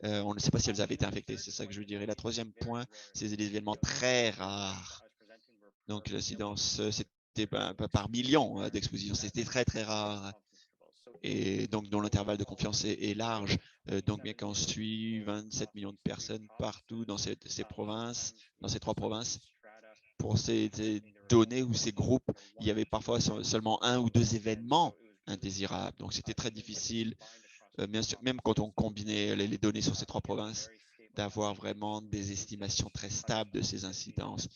On ne sait pas si elles avaient été infectées, c'est ça que je veux dire. Et le troisième point, c'est des événements très rares. Donc l'incidence, c'était par million d'expositions, c'était très rare. Et donc dont l'intervalle de confiance est large. Donc bien qu'on suit 27 millions de personnes partout dans ces provinces, dans ces 3 provinces, pour ces données ou ces groupes, il y avait parfois seulement 1 ou 2 événements indésirables. Donc c'était très difficile, même quand on combinait les données sur ces 3 provinces, d'avoir vraiment des estimations très stables de ces incidences,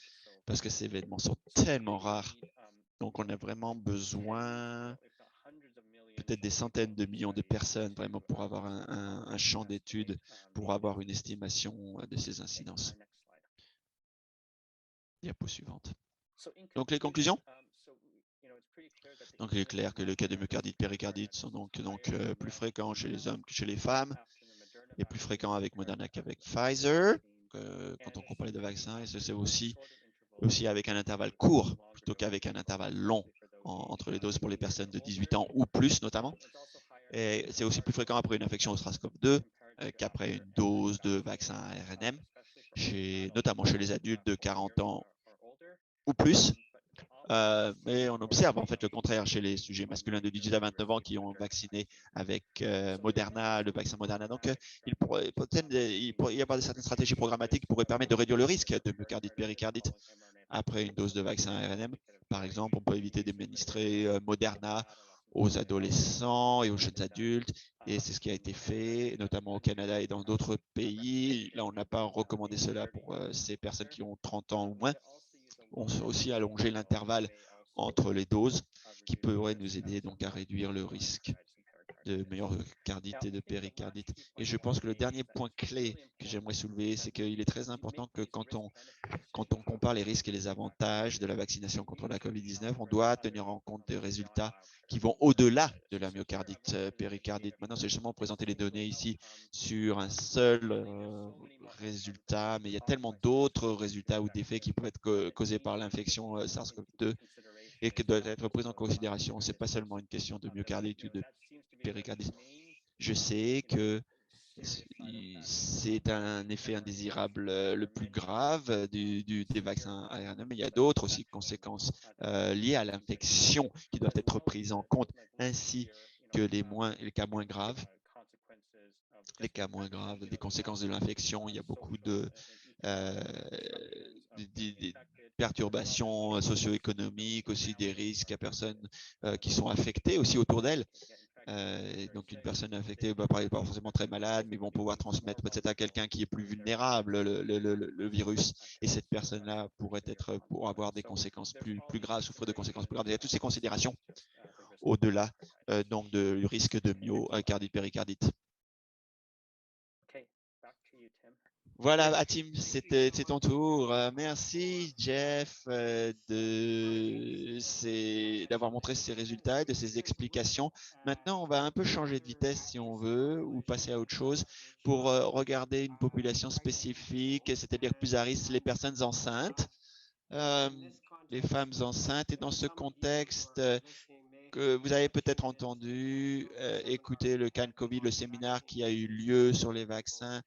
parce que ces événements sont tellement rares. Donc on a vraiment besoin peut-être des centaines de millions de personnes vraiment pour avoir un champ d'études, pour avoir une estimation de ces incidences. Diapo suivante. Donc les conclusions. Donc il est clair que les cas de myocardite, péricardite sont donc plus fréquents chez les hommes que chez les femmes, et plus fréquents avec Moderna qu'avec Pfizer, quand on compare les 2 vaccins, et c'est aussi avec un intervalle court plutôt qu'avec un intervalle long entre les doses pour les personnes de 18 ans ou plus notamment. Et c'est aussi plus fréquent après une infection au SARS-CoV-2 qu'après une dose de vaccin ARNM, notamment chez les adultes de 40 ans ou plus. Mais on observe en fait le contraire chez les sujets masculins de 18 à 29 ans qui ont vacciné avec Moderna, le vaccin Moderna. Donc, il pourrait y avoir certaines stratégies programmatiques qui pourraient permettre de réduire le risque de myocardite, péricardite après une dose de vaccin ARNM. Par exemple, on peut éviter d'administrer Moderna aux adolescents et aux jeunes adultes, et c'est ce qui a été fait, notamment au Canada et dans d'autres pays. Là, on n'a pas recommandé cela pour ces personnes qui ont 30 ans ou moins. On peut aussi allonger l'intervalle entre les doses, qui pourrait nous aider donc à réduire le risque de myocardite et de péricardite. Et je pense que le dernier point clé que j'aimerais soulever, c'est qu'il est très important que quand on compare les risques et les avantages de la vaccination contre la COVID-19, on doit tenir en compte des résultats qui vont au-delà de la myocardite, péricardite. Maintenant, c'est justement présenter les données ici sur un seul résultat, mais il y a tellement d'autres résultats ou d'effets qui peuvent être causés par l'infection SARS-CoV-2 et qui doivent être pris en considération. Ce n'est pas seulement une question de myocardite ou de péricardite. Je sais que c'est un effet indésirable le plus grave des vaccins ARN, mais il y a d'autres aussi conséquences liées à l'infection qui doivent être prises en compte, ainsi que les cas moins graves. les cas moins graves, des conséquences de l'infection. Il y a beaucoup de des perturbations socio-économiques, aussi des risques à personnes qui sont affectées aussi autour d'elles. Donc une personne infectée va pas forcément très malade, mais vont pouvoir transmettre peut-être à quelqu'un qui est plus vulnérable le virus. Et cette personne-là pourrait être pour avoir des conséquences plus graves, souffrir de conséquences plus graves. Il y a toutes ces considérations au-delà donc du risque de myocardite, péricardite. Voilà, Atim, c'est ton tour. Merci, Jeff, d'avoir montré ces résultats et de ces explications. Maintenant, on va un peu changer de vitesse si on veut, ou passer à autre chose pour regarder une population spécifique, c'est-à-dire plus à risque, les personnes enceintes, les femmes enceintes. Et dans ce contexte, que vous avez peut-être entendu, écouter le CAN Covid, le séminaire qui a eu lieu sur les vaccins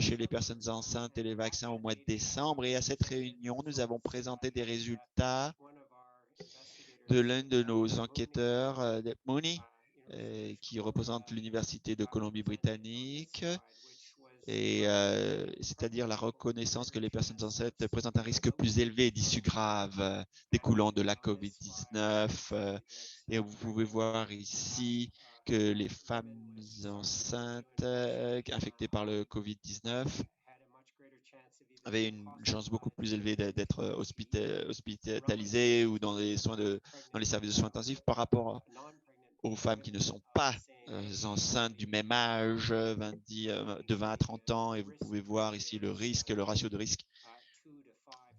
chez les personnes enceintes et les vaccins au mois de décembre. Et à cette réunion, nous avons présenté des résultats de l'un de nos enquêteurs, Mooney, qui représente l'Université de Colombie-Britannique, et c'est-à-dire la reconnaissance que les personnes enceintes présentent un risque plus élevé d'issues graves découlant de la COVID-19. Et vous pouvez voir ici que les femmes enceintes infectées par le COVID-19 avaient une chance beaucoup plus élevée d'être hospitalisées ou dans les services de soins intensifs par rapport aux femmes qui ne sont pas enceintes du même âge, de 20 à 30 ans, et vous pouvez voir ici le ratio de risque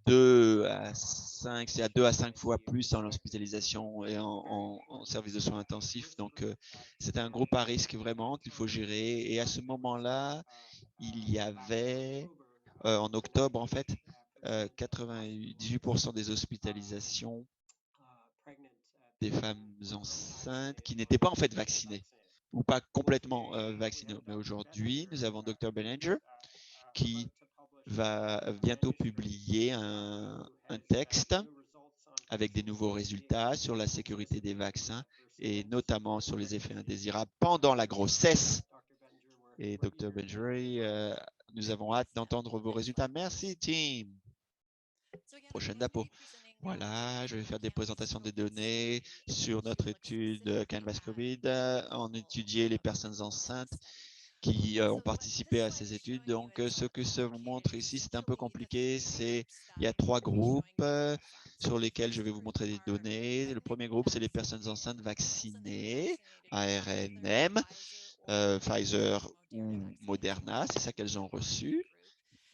2 à 5, c'est à 2 à 5 fois plus en hospitalisation et en service de soins intensifs. Donc, c'est un groupe à risque vraiment qu'il faut gérer. Et à ce moment-là, il y avait, en octobre, en fait, 98% des hospitalisations des femmes enceintes qui n'étaient pas en fait vaccinées ou pas complètement vaccinées. Mais aujourd'hui, nous avons Dr. Bellinger qui va bientôt publier un texte avec des nouveaux résultats sur la sécurité des vaccins et notamment sur les effets indésirables pendant la grossesse. Et Dr. Bellinger, nous avons hâte d'entendre vos résultats. Merci, team. Prochaine diapo. Voilà, je vais faire des présentations des données sur notre étude Canvas Covid. On étudiait les personnes enceintes qui ont participé à ces études. Donc, ce que ça vous montre ici, c'est un peu compliqué. Il y a 3 groupes sur lesquels je vais vous montrer des données. Le premier groupe, c'est les personnes enceintes vaccinées, ARNM, Pfizer ou Moderna. C'est ça qu'elles ont reçu.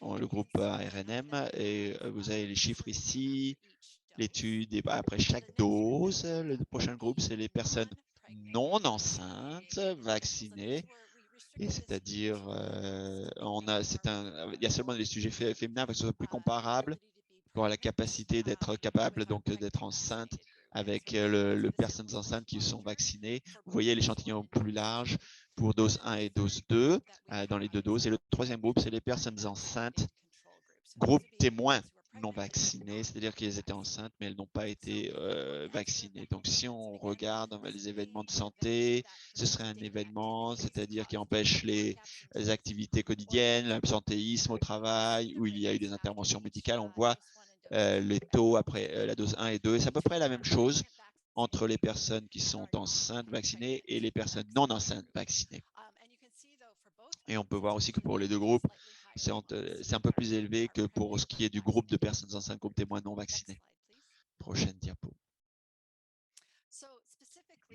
Le groupe ARNM, et vous avez les chiffres ici, l'étude, et après chaque dose. Le prochain groupe, c'est les personnes non enceintes, vaccinées, et c'est-à-dire, il y a seulement les sujets féminins parce que ce soit plus comparable pour la capacité d'être capable donc d'être enceinte avec les personnes enceintes qui sont vaccinées. Vous voyez l'échantillon plus large pour dose 1 et dose 2 dans les 2 doses. Et le troisième groupe, c'est les personnes enceintes, groupe témoin non vaccinées, c'est-à-dire qu'elles étaient enceintes, mais elles n'ont pas été vaccinées. Donc, si on regarde les événements de santé, ce serait un événement, c'est-à-dire qui empêche les activités quotidiennes, l'absentéisme au travail, où il y a eu des interventions médicales. On voit les taux après la dose 1 et 2. C'est à peu près la même chose entre les personnes qui sont enceintes vaccinées et les personnes non enceintes vaccinées. Et on peut voir aussi que pour les 2 groupes, c'est un peu plus élevé que pour ce qui est du groupe de personnes enceintes, groupe témoins non vaccinés. Prochaine diapo.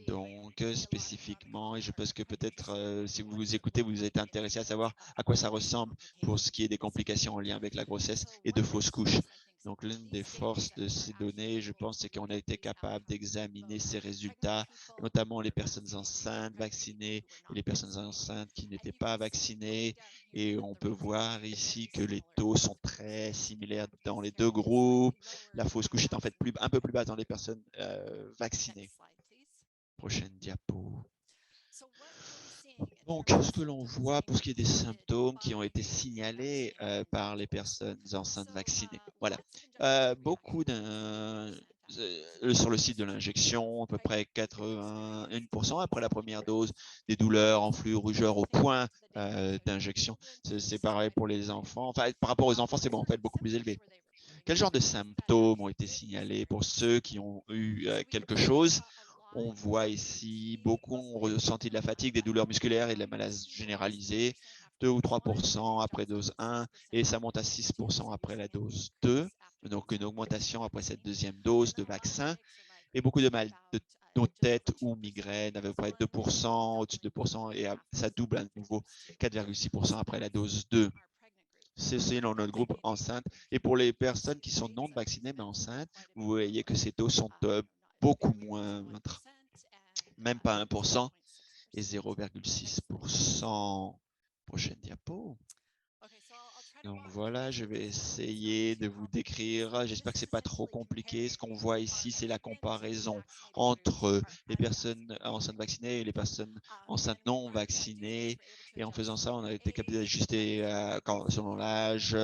Donc, spécifiquement, et je pense que peut-être, si vous vous écoutez, vous êtes intéressé à savoir à quoi ça ressemble pour ce qui est des complications en lien avec la grossesse et de fausses couches. Donc, l'une des forces de ces données, je pense, c'est qu'on a été capable d'examiner ces résultats, notamment les personnes enceintes vaccinées et les personnes enceintes qui n'étaient pas vaccinées. Et on peut voir ici que les taux sont très similaires dans les 2 groupes. La fausse couche est en fait un peu plus basse dans les personnes vaccinées. Prochaine diapo. Donc, ce que l'on voit pour ce qui est des symptômes qui ont été signalés par les personnes enceintes vaccinées. Voilà. Beaucoup sur le site de l'injection, à peu près 81% après la première dose, des douleurs, enflures, rougeurs au point d'injection. C'est pareil pour les enfants. Enfin, par rapport aux enfants, c'est bon, en fait beaucoup plus élevé. Quel genre de symptômes ont été signalés pour ceux qui ont eu quelque chose? On voit ici, beaucoup ont ressenti de la fatigue, des douleurs musculaires et de la malaise généralisée, 2 ou 3% après dose 1, et ça monte à 6% après la dose 2. Donc, une augmentation après cette deuxième dose de vaccin, et beaucoup de mal de tête ou migraine, à peu près 2%, au-dessus de 2%, et ça double à nouveau 4,6% après la dose 2. C'est dans notre groupe enceinte. Et pour les personnes qui sont non vaccinées mais enceintes, vous voyez que ces taux sont beaucoup moindres, même pas 1% et 0,6%. Prochaine diapo. Donc voilà, je vais essayer de vous décrire. J'espère que c'est pas trop compliqué. Ce qu'on voit ici, c'est la comparaison entre les personnes enceintes vaccinées et les personnes enceintes non vaccinées. Et en faisant ça, on a été capable d'ajuster selon l'âge,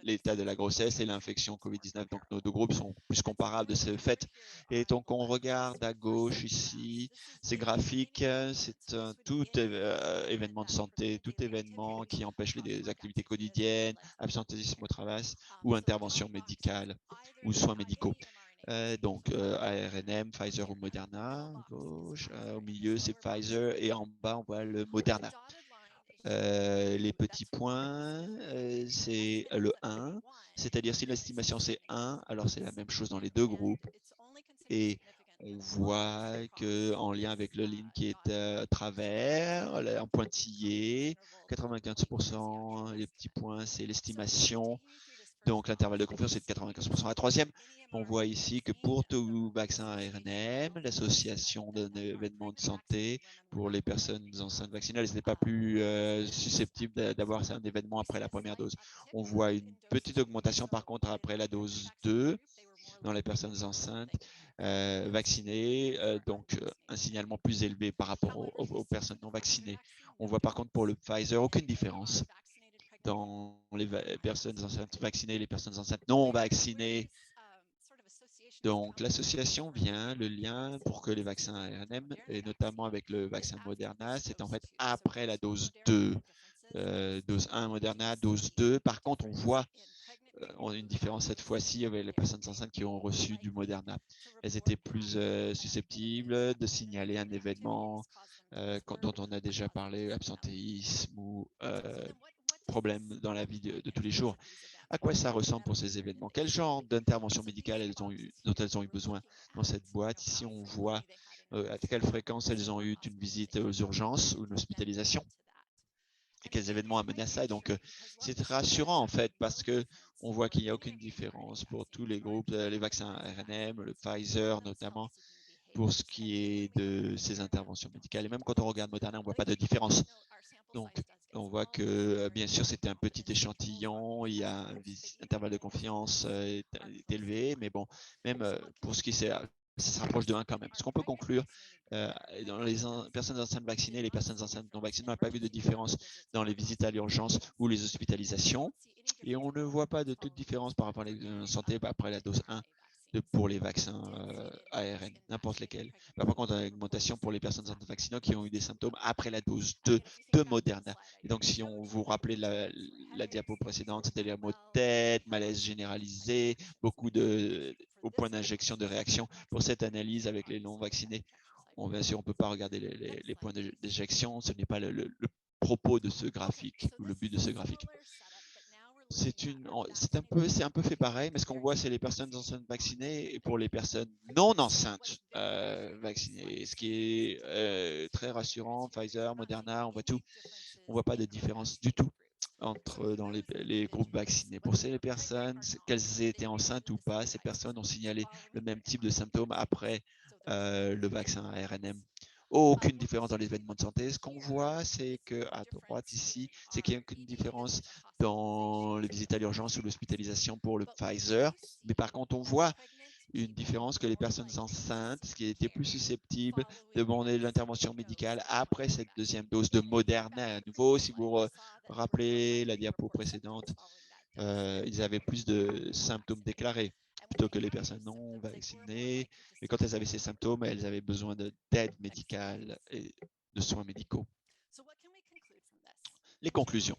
l'état de la grossesse et l'infection COVID-19. Donc nos deux groupes sont plus comparables de ce fait. Et donc on regarde à gauche ici, ces graphiques, c'est tout événement de santé, tout événement qui empêche les activités quotidiennes, absentéisme au travail ou intervention médicale ou soins médicaux. Donc ARNM, Pfizer ou Moderna, à gauche, au milieu c'est Pfizer et en bas on voit le Moderna. Les petits points, c'est le 1, c'est-à-dire si l'estimation c'est 1, alors c'est la même chose dans les deux groupes. Et on voit que en lien avec le ligne qui est à travers, en pointillé, 95%, les petits points, c'est l'estimation. Donc, l'intervalle de confiance est de 95%. La troisième, on voit ici que pour tout vaccin ARNM, l'association d'un événement de santé pour les personnes enceintes vaccinées, elles n'étaient pas plus susceptibles d'avoir un événement après la première dose. On voit une petite augmentation, par contre, après la dose 2 dans les personnes enceintes vaccinées, donc un signalement plus élevé par rapport aux personnes non vaccinées. On voit par contre pour le Pfizer aucune différence dans les personnes enceintes vaccinées et les personnes enceintes non vaccinées. Donc l'association vient, le lien pour que les vaccins ARNM, et notamment avec le vaccin Moderna, c'est en fait après la dose 2. Dose 1 Moderna, dose 2. Par contre, on voit on a une différence cette fois-ci avec les personnes enceintes qui ont reçu du Moderna. Elles étaient plus susceptibles de signaler un événement dont on a déjà parlé, absentéisme ou problème dans la vie de tous les jours. À quoi ça ressemble pour ces événements? Quel genre d'intervention médicale dont elles ont eu besoin dans cette boîte? Ici, on voit à quelle fréquence elles ont eu une visite aux urgences ou une hospitalisation. Et quels événements amènent à ça. Et donc, c'est rassurant en fait parce que on voit qu'il n'y a aucune différence pour tous les groupes, les vaccins ARNM, le Pfizer notamment, pour ce qui est de ces interventions médicales. Et même quand on regarde Moderna, on ne voit pas de différence. Donc, on voit que bien sûr, c'était un petit échantillon, il y a un intervalle de confiance est élevé, mais bon, même pour ce qui est ça se rapproche de 1 quand même. Ce qu'on peut conclure, dans les personnes enceintes vaccinées et les personnes enceintes non vaccinées, on n'a pas vu de différence dans les visites à l'urgence ou les hospitalisations. Et on ne voit pas de toute différence par rapport à la santé après la dose 1 pour les vaccins ARN, n'importe lesquels. Par contre, on a une augmentation pour les personnes enceintes vaccinées qui ont eu des symptômes après la dose 2 de Moderna. Et donc, si on vous rappelez la diapo précédente, c'était les maux de tête, malaise généralisé, beaucoup au point d'injection de réaction. Pour cette analyse avec les non-vaccinés, bien sûr, on ne peut pas regarder les points d'éjection. Ce n'est pas le propos de ce graphique ou le but de ce graphique. C'est un peu fait pareil, mais ce qu'on voit, c'est les personnes enceintes vaccinées et pour les personnes non enceintes vaccinées, ce qui est très rassurant. Pfizer, Moderna, on voit tout. On voit pas de différence du tout dans les groupes vaccinés. Pour ces personnes, qu'elles aient été enceintes ou pas, ces personnes ont signalé le même type de symptômes après le vaccin ARNM. Aucune différence dans les événements de santé. Ce qu'on voit, c'est qu'à droite ici, c'est qu'il n'y a aucune différence dans les visites à l'urgence ou l'hospitalisation pour le Pfizer. Mais par contre, on voit une différence que les personnes enceintes, qui étaient plus susceptibles de demander l'intervention médicale après cette deuxième dose de Moderna. À nouveau, si vous rappelez la diapo précédente, ils avaient plus de symptômes déclarés plutôt que les personnes non vaccinées. Mais quand elles avaient ces symptômes, elles avaient besoin d'aide médicale et de soins médicaux. Les conclusions.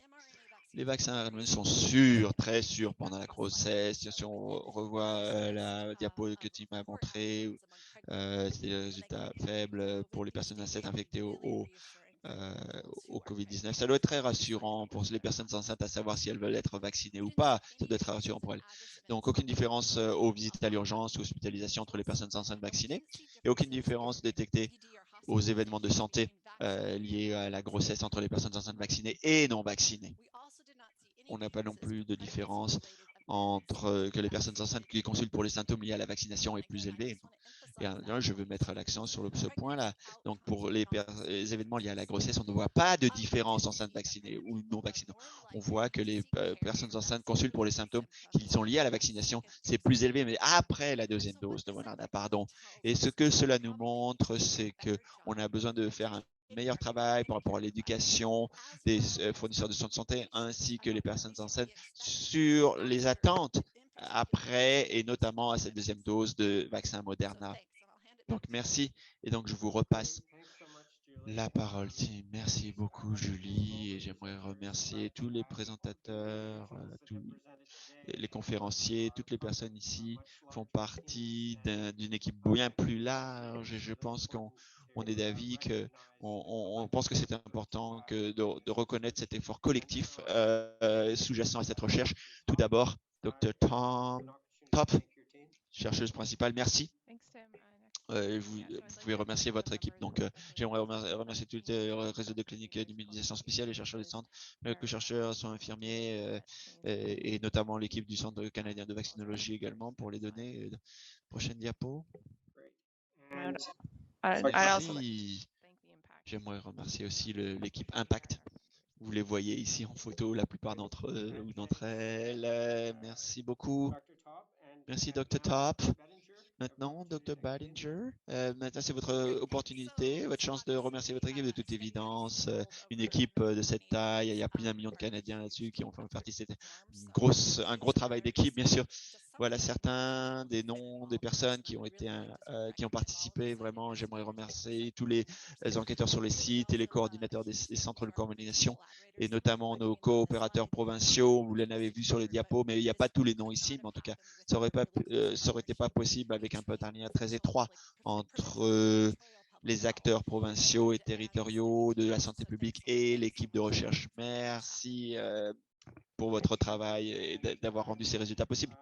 Les vaccins RNA sont sûrs, très sûrs pendant la grossesse. Si on revoit la diapo que tu m'as montré, c'est des résultats faibles pour les personnes enceintes infectées au COVID-19. Ça doit être très rassurant pour les personnes enceintes à savoir si elles veulent être vaccinées ou pas. Ça doit être rassurant pour elles. Donc, aucune différence aux visites à l'urgence ou hospitalisation entre les personnes enceintes vaccinées et aucune différence détectée aux événements de santé liés à la grossesse entre les personnes enceintes vaccinées et non vaccinées. On n'a pas non plus de différence entre que les personnes enceintes qui consultent pour les symptômes liés à la vaccination est plus élevé. Et là, je veux mettre l'accent sur ce point-là. Donc, pour les événements liés à la grossesse, on ne voit pas de différence enceintes vaccinées ou non vaccinées. On voit que les personnes enceintes consultent pour les symptômes qui sont liés à la vaccination. C'est plus élevé, mais après la deuxième dose de Moderna, pardon. Et ce que cela nous montre, c'est qu'on a besoin de faire un meilleur travail par rapport à l'éducation des fournisseurs de soins de santé ainsi que les personnes enceintes sur les attentes après et notamment à cette deuxième dose de vaccin Moderna. Donc, merci. Et donc, je vous repasse la parole. Merci beaucoup, Julie. Et j'aimerais remercier tous les présentateurs, tous les conférenciers, toutes les personnes ici font partie d'une équipe bien plus large. Et je pense qu'on est d'avis qu'on pense que c'est important de reconnaître cet effort collectif sous-jacent à cette recherche. Tout d'abord, Dr. Top, chercheuse principale, merci. Vous pouvez remercier votre équipe. Donc, j'aimerais remercier tout le réseau de cliniques d'immunisation spéciale, les chercheurs du centre, que chercheurs sont infirmiers et notamment l'équipe du Centre canadien de vaccinologie également pour les données. Prochaine diapo. Merci. J'aimerais remercier aussi l'équipe Impact. Vous les voyez ici en photo, la plupart d'entre eux ou d'entre elles. Merci beaucoup. Merci, Dr. Top. Maintenant, Dr. Badinger, maintenant c'est votre opportunité, votre chance de remercier votre équipe de toute évidence. Une équipe de cette taille, il y a plus d'1 million de Canadiens là-dessus qui ont fait partie. C'était un gros travail d'équipe, bien sûr. Voilà certains des noms des personnes qui ont participé. Vraiment, j'aimerais remercier tous les enquêteurs sur les sites et les coordinateurs des centres de coordination et notamment nos coopérateurs provinciaux. Vous l'avez vu sur les diapos, mais il n'y a pas tous les noms ici. Mais en tout cas, ça aurait été pas possible avec un partenariat très étroit entre les acteurs provinciaux et territoriaux de la santé publique et l'équipe de recherche. Merci pour votre travail et d'avoir rendu ces résultats possibles.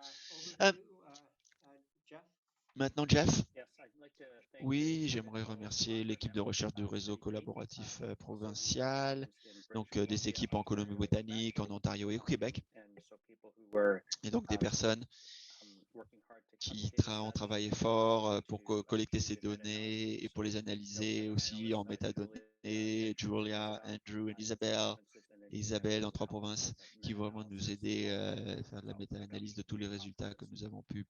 Maintenant, Jeff. Oui, j'aimerais remercier l'équipe de recherche du réseau collaboratif provincial, donc des équipes en Colombie-Britannique, en Ontario et au Québec, et donc des personnes qui ont travaillé fort pour collecter ces données et pour les analyser aussi en métadonnées. Julia, Andrew et Isabelle en 3 provinces qui vont vraiment nous aider à faire de la méta-analyse de tous les résultats que nous avons pu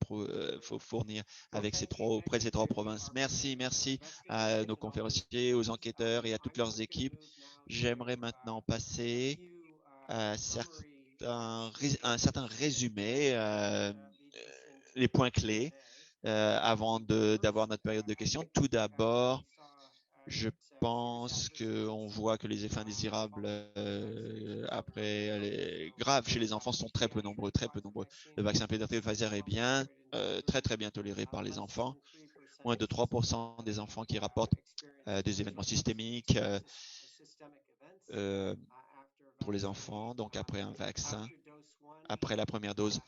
fournir avec auprès de ces 3 provinces. Merci à nos conférenciers, aux enquêteurs et à toutes leurs équipes. J'aimerais maintenant passer à un certain résumé, les points clés avant d'avoir notre période de questions. Tout d'abord, je pense qu'on voit que les effets indésirables graves chez les enfants sont très peu nombreux. Le vaccin pédiatrique Pfizer est bien, très bien toléré par les enfants. Moins de 3% des enfants qui rapportent des événements systémiques pour les enfants, donc après un vaccin. Après la première dose,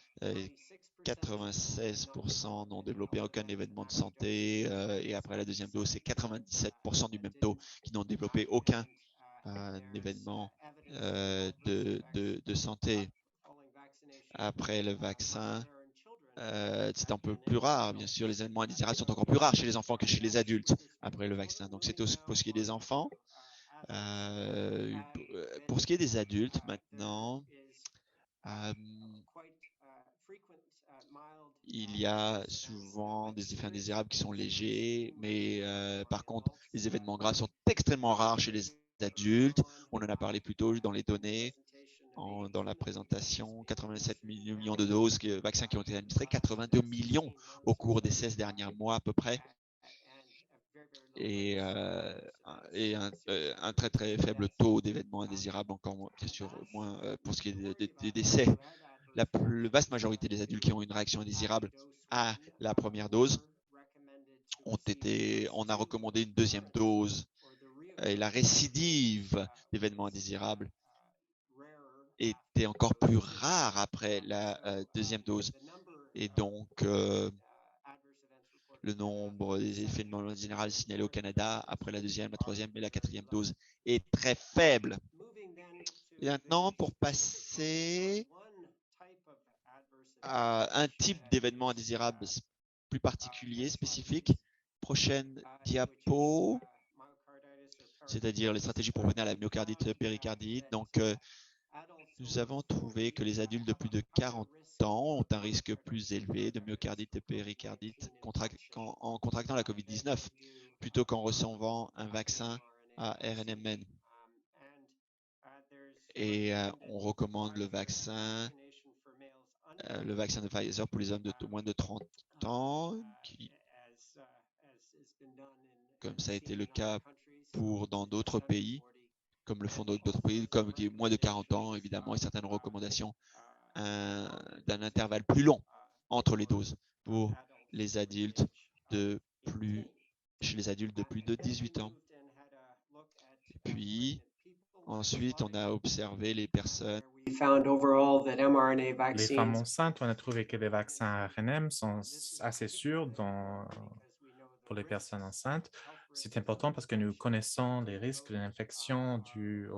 96% n'ont développé aucun événement de santé et après la deuxième dose, c'est 97% du même taux qui n'ont développé aucun événement de santé. Après le vaccin, c'est un peu plus rare. Bien sûr, les événements indésirables sont encore plus rares chez les enfants que chez les adultes après le vaccin. Donc, c'est pour ce qui est des enfants. Pour ce qui est des adultes, maintenant, il y a souvent des effets indésirables qui sont légers, mais par contre, les événements graves sont extrêmement rares chez les adultes. On en a parlé plus tôt dans les données. dans la présentation, 87 millions de doses de vaccins qui ont été administrés, 82 millions au cours des 16 derniers mois à peu près, et un très très faible taux d'événements indésirables, encore moins, bien sûr moins pour ce qui est des décès. La vaste majorité des adultes qui ont une réaction indésirable à la première dose on a recommandé une deuxième dose, et la récidive d'événements indésirables était encore plus rare après la deuxième dose. Et donc, le nombre des événements indésirables signalés au Canada après la deuxième, la troisième et la quatrième dose est très faible. Et maintenant, pour passer à un type d'événement indésirable plus particulier, spécifique, prochaine diapo, c'est-à-dire les stratégies pour prévenir la myocardite, péricardite. Donc, nous avons trouvé que les adultes de plus de 40 ans ont un risque plus élevé de myocardite et péricardite en contractant la COVID-19 plutôt qu'en recevant un vaccin à RNMN. Et on recommande le vaccin de Pfizer pour les hommes de moins de 30 ans, comme ça a été le cas dans d'autres pays, comme le font d'autres pays, comme moins de 40 ans, évidemment, et certaines recommandations d'un intervalle plus long entre les doses pour les adultes chez les adultes de plus de 18 ans. Et puis, ensuite, on a observé les personnes. We found overall that mRNA Les femmes vaccines enceintes, on a trouvé que les vaccins RNM sont assez sûrs pour les personnes enceintes. C'est important parce que nous connaissons les risques de l'infection due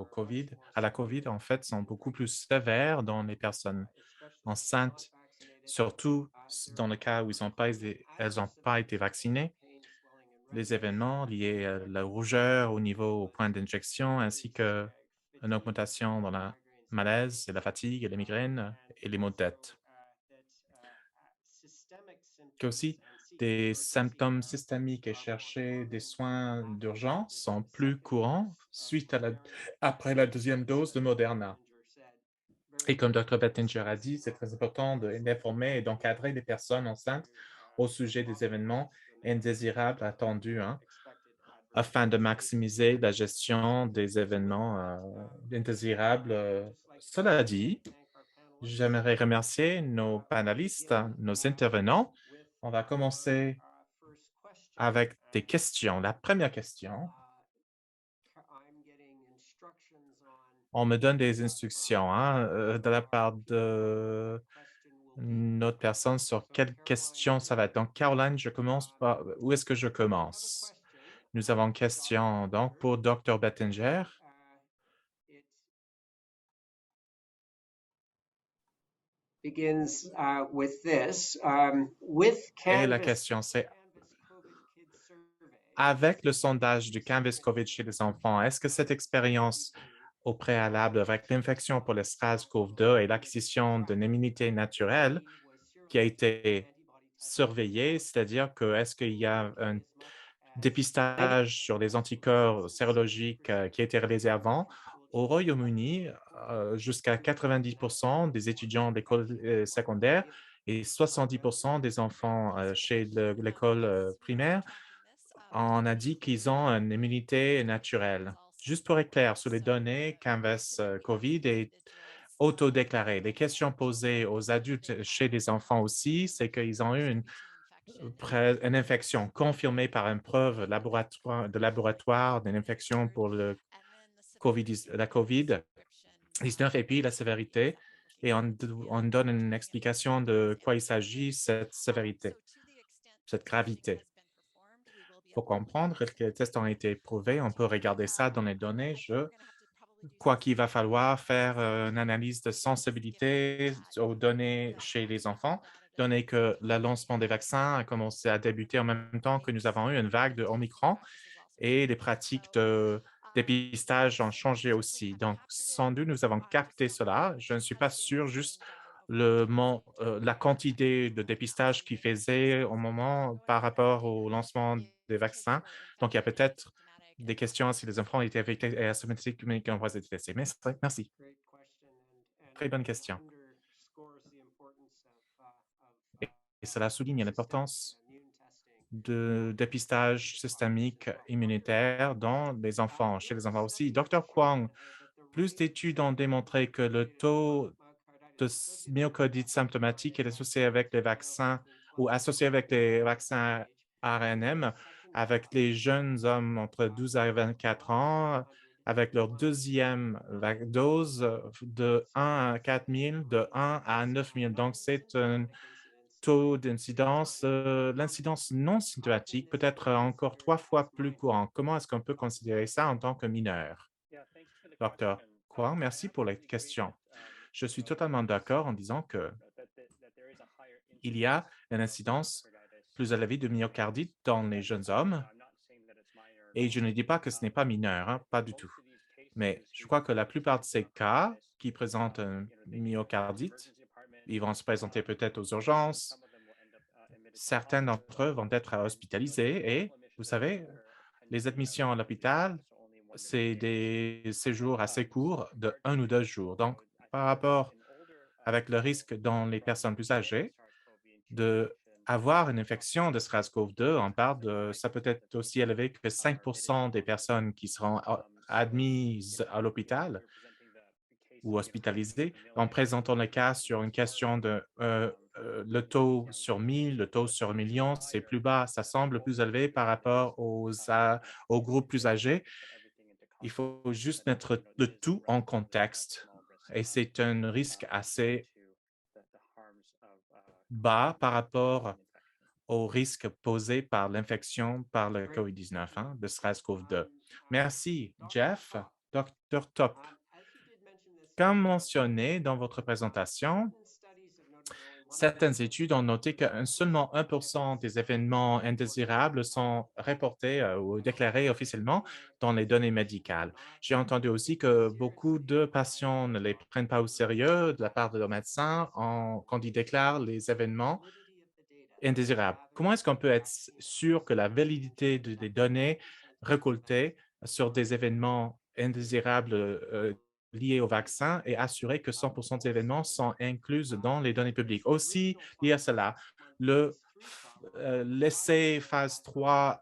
à la COVID, en fait, sont beaucoup plus sévères dans les personnes enceintes, surtout dans le cas où elles n'ont pas été vaccinées. Les événements liés à la rougeur au point d'injection, ainsi qu'une augmentation dans la malaise et la fatigue et les migraines et les maux de tête. Aussi, des symptômes systémiques et chercher des soins d'urgence sont plus courants après la deuxième dose de Moderna. Et comme Dr. Bettinger a dit, c'est très important d'informer et d'encadrer les personnes enceintes au sujet des événements indésirables attendus, afin de maximiser la gestion des événements indésirables. Cela dit, j'aimerais remercier nos panélistes, nos intervenants. On va commencer avec des questions. La première question. On me donne des instructions de la part de notre personne sur quelle question ça va être. Donc, Caroline, où est-ce que je commence? Nous avons une question donc pour Dr. Bettinger. begins with this. Et la question, c'est avec le sondage du Canvas COVID chez les enfants, est-ce que cette expérience au préalable avec l'infection pour le SARS-CoV-2 et l'acquisition d'une immunité naturelle qui a été surveillée, c'est-à-dire que est-ce qu'il y a un dépistage sur les anticorps sérologiques qui a été réalisé avant? Au Royaume-Uni, jusqu'à 90% des étudiants d'école secondaire et 70% des enfants chez l'école primaire, on a dit qu'ils ont une immunité naturelle. Juste pour être clair, sur les données, Canvas COVID est autodéclaré. Les questions posées aux adultes chez les enfants aussi, c'est qu'ils ont eu une infection confirmée par une preuve de laboratoire d'une infection pour la COVID-19 et puis la sévérité. Et on donne une explication de quoi il s'agit, cette sévérité, cette gravité. Pour comprendre que les tests ont été éprouvés, on peut regarder ça dans les données. Je crois qu'il va falloir faire une analyse de sensibilité aux données chez les enfants, donné que le lancement des vaccins a commencé à débuter en même temps que nous avons eu une vague de Omicron et les pratiques de dépistage ont changé aussi. Donc, sans doute, nous avons capté cela. Je ne suis pas sûr juste la quantité de dépistage qu'ils faisaient au moment par rapport au lancement des vaccins. Donc, il y a peut-être des questions si les enfants étaient affectés et asymptomatiques communiquant voix et testés. Merci. Très bonne question. Et cela souligne l'importance de dépistage systémique immunitaire dans les enfants, chez les enfants aussi. Dr. Kwong, plus d'études ont démontré que le taux de myocardite symptomatique est associé avec les vaccins ou associé avec les vaccins ARNM avec les jeunes hommes entre 12 et 24 ans avec leur deuxième dose de 1 à 4 000, de 1 à 9 000. Donc, c'est un taux d'incidence, l'incidence non symptomatique peut être encore 3 fois plus courant. Comment est-ce qu'on peut considérer ça en tant que mineur? Docteur Kwong, merci pour la question. Je suis totalement d'accord en disant que il y a une incidence plus élevée de myocardite dans les jeunes hommes. Et je ne dis pas que ce n'est pas mineur, hein, pas du tout. Mais je crois que la plupart de ces cas qui présentent un myocardite, ils vont se présenter peut-être aux urgences. Certains d'entre eux vont être hospitalisés et, vous savez, les admissions à l'hôpital, c'est des séjours assez courts de 1 ou 2 jours. Donc, par rapport avec le risque dans les personnes plus âgées d'avoir une infection de SARS-CoV-2, on parle de, ça peut être aussi élevé que 5 des personnes qui seront admises à l'hôpital ou hospitalisées en présentant le cas sur une question de le taux sur 1000, le taux sur million, c'est plus bas. Ça semble plus élevé par rapport aux groupes plus âgés. Il faut juste mettre le tout en contexte et c'est un risque assez bas par rapport au risque posé par l'infection par le COVID-19, hein, de SARS-CoV-2. Merci, Jeff. Dr. Top, comme mentionné dans votre présentation, certaines études ont noté que seulement 1 des événements indésirables sont reportés ou déclarés officiellement dans les données médicales. J'ai entendu aussi que beaucoup de patients ne les prennent pas au sérieux de la part de leurs médecins quand ils déclarent les événements indésirables. Comment est-ce qu'on peut être sûr que la validité des données récoltées sur des événements indésirables liés au vaccin est assurée que 100 des événements sont inclus dans les données publiques? Aussi, lié à cela, l'essai phase 3,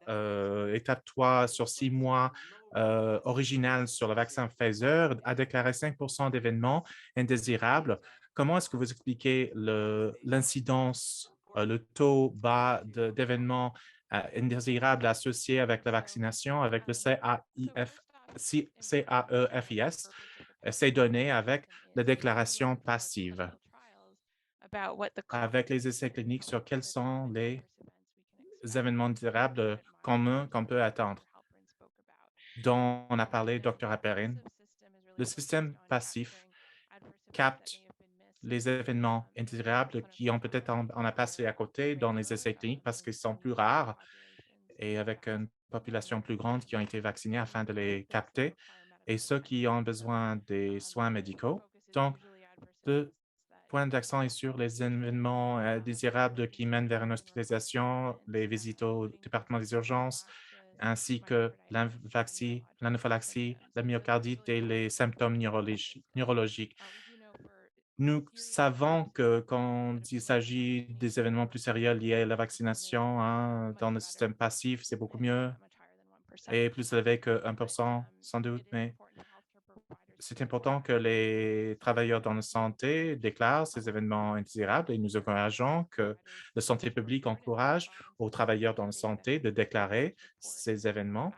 étape 3 sur 6 mois original sur le vaccin Pfizer a déclaré 5 d'événements indésirables. Comment est-ce que vous expliquez l'incidence, le taux bas d'événements indésirables associés avec la vaccination, avec le CAEFIS, ces données avec la déclaration passive, avec les essais cliniques sur quels sont les événements indésirables communs qu'on peut attendre, dont on a parlé Dr. Apperin. Le système passif capte les événements indésirables qui ont peut-être on a passé à côté dans les essais cliniques parce qu'ils sont plus rares et avec une population plus grande qui ont été vaccinés afin de les capter et ceux qui ont besoin des soins médicaux. Donc, le point d'accent est sur les événements désirables qui mènent vers une hospitalisation, les visites au département des urgences, ainsi que l'anaphylaxie, la myocardite et les symptômes neurologiques. Nous savons que quand il s'agit des événements plus sérieux liés à la vaccination, hein, dans le système passif, c'est beaucoup mieux et plus élevé que 1 sans doute, mais c'est important que les travailleurs dans la santé déclarent ces événements indésirables et nous encourageons que la santé publique encourage aux travailleurs dans la santé de déclarer ces événements.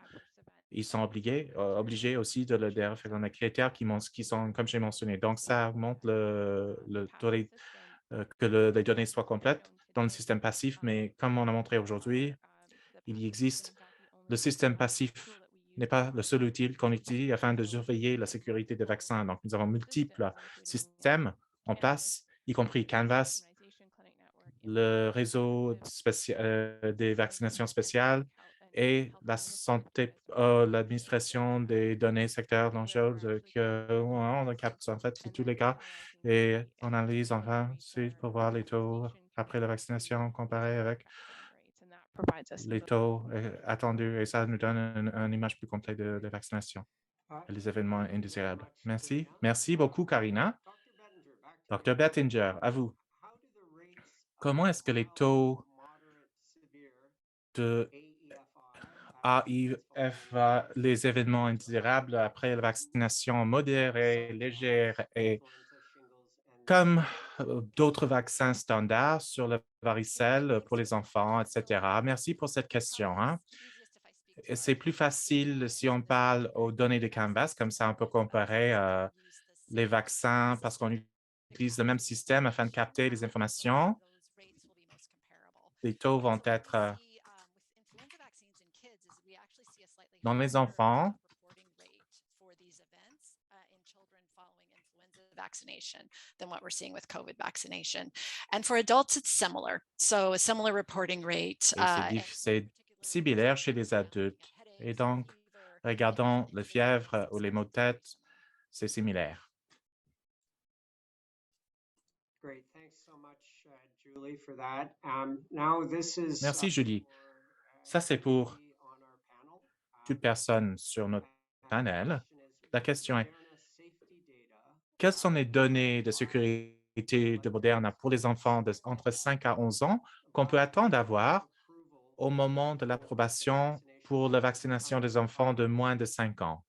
Ils sont obligés aussi de le faire dans les critères qui sont, comme j'ai mentionné. Donc, ça montre que les données soient complètes dans le système passif, mais comme on a montré aujourd'hui, il existe le système passif n'est pas le seul outil qu'on utilise afin de surveiller la sécurité des vaccins. Donc, nous avons multiples systèmes en place, y compris Canvas, le réseau des vaccinations spéciales et la santé, l'administration des données secteur dangereux on capte en fait tous les cas et on analyse enfin pour voir les taux après la vaccination comparé avec les taux attendus et ça nous donne une image plus complète de vaccination et les événements indésirables. Merci. Merci beaucoup, Karina. Dr. Bettinger, à vous. Comment est-ce que les taux de AIFA, les événements indésirables après la vaccination modérée, légère et comme d'autres vaccins standards sur le varicelle pour les enfants, etc. Merci pour cette question, hein. C'est plus facile si on parle aux données de Canvas, comme ça on peut comparer les vaccins parce qu'on utilise le même système afin de capter les informations. Les taux vont être dans les enfants. Vaccination than what we're seeing with COVID vaccination. And for adults, it's similar. So a similar reporting rate. Et c'est similaire chez les adultes. Et donc, regardons la fièvre ou les maux de tête, c'est similaire. Great. Thanks so much, Julie, for that. Now this is Merci, Julie. Ça, c'est pour toute personne sur notre panel. La question est, quelles sont les données de sécurité de Moderna pour les enfants entre 5 à 11 ans qu'on peut attendre d'avoir au moment de l'approbation pour la vaccination des enfants de moins de 5 ans?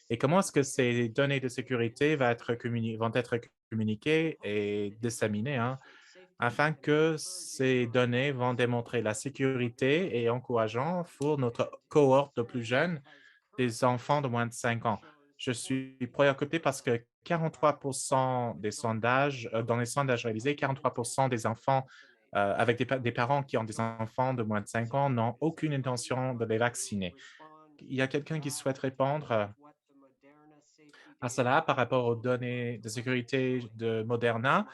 Et comment est-ce que ces données de sécurité vont être communiquées et disséminées, hein, afin que ces données vont démontrer la sécurité et encourageant pour notre cohorte de plus jeunes, des enfants de moins de 5 ans. Je suis préoccupé parce que 43% des sondages, dans les sondages réalisés, 43% des enfants avec des parents qui ont des enfants de moins de 5 ans n'ont aucune intention de les vacciner. Il y a quelqu'un qui souhaite répondre à cela par rapport aux données de sécurité de Moderna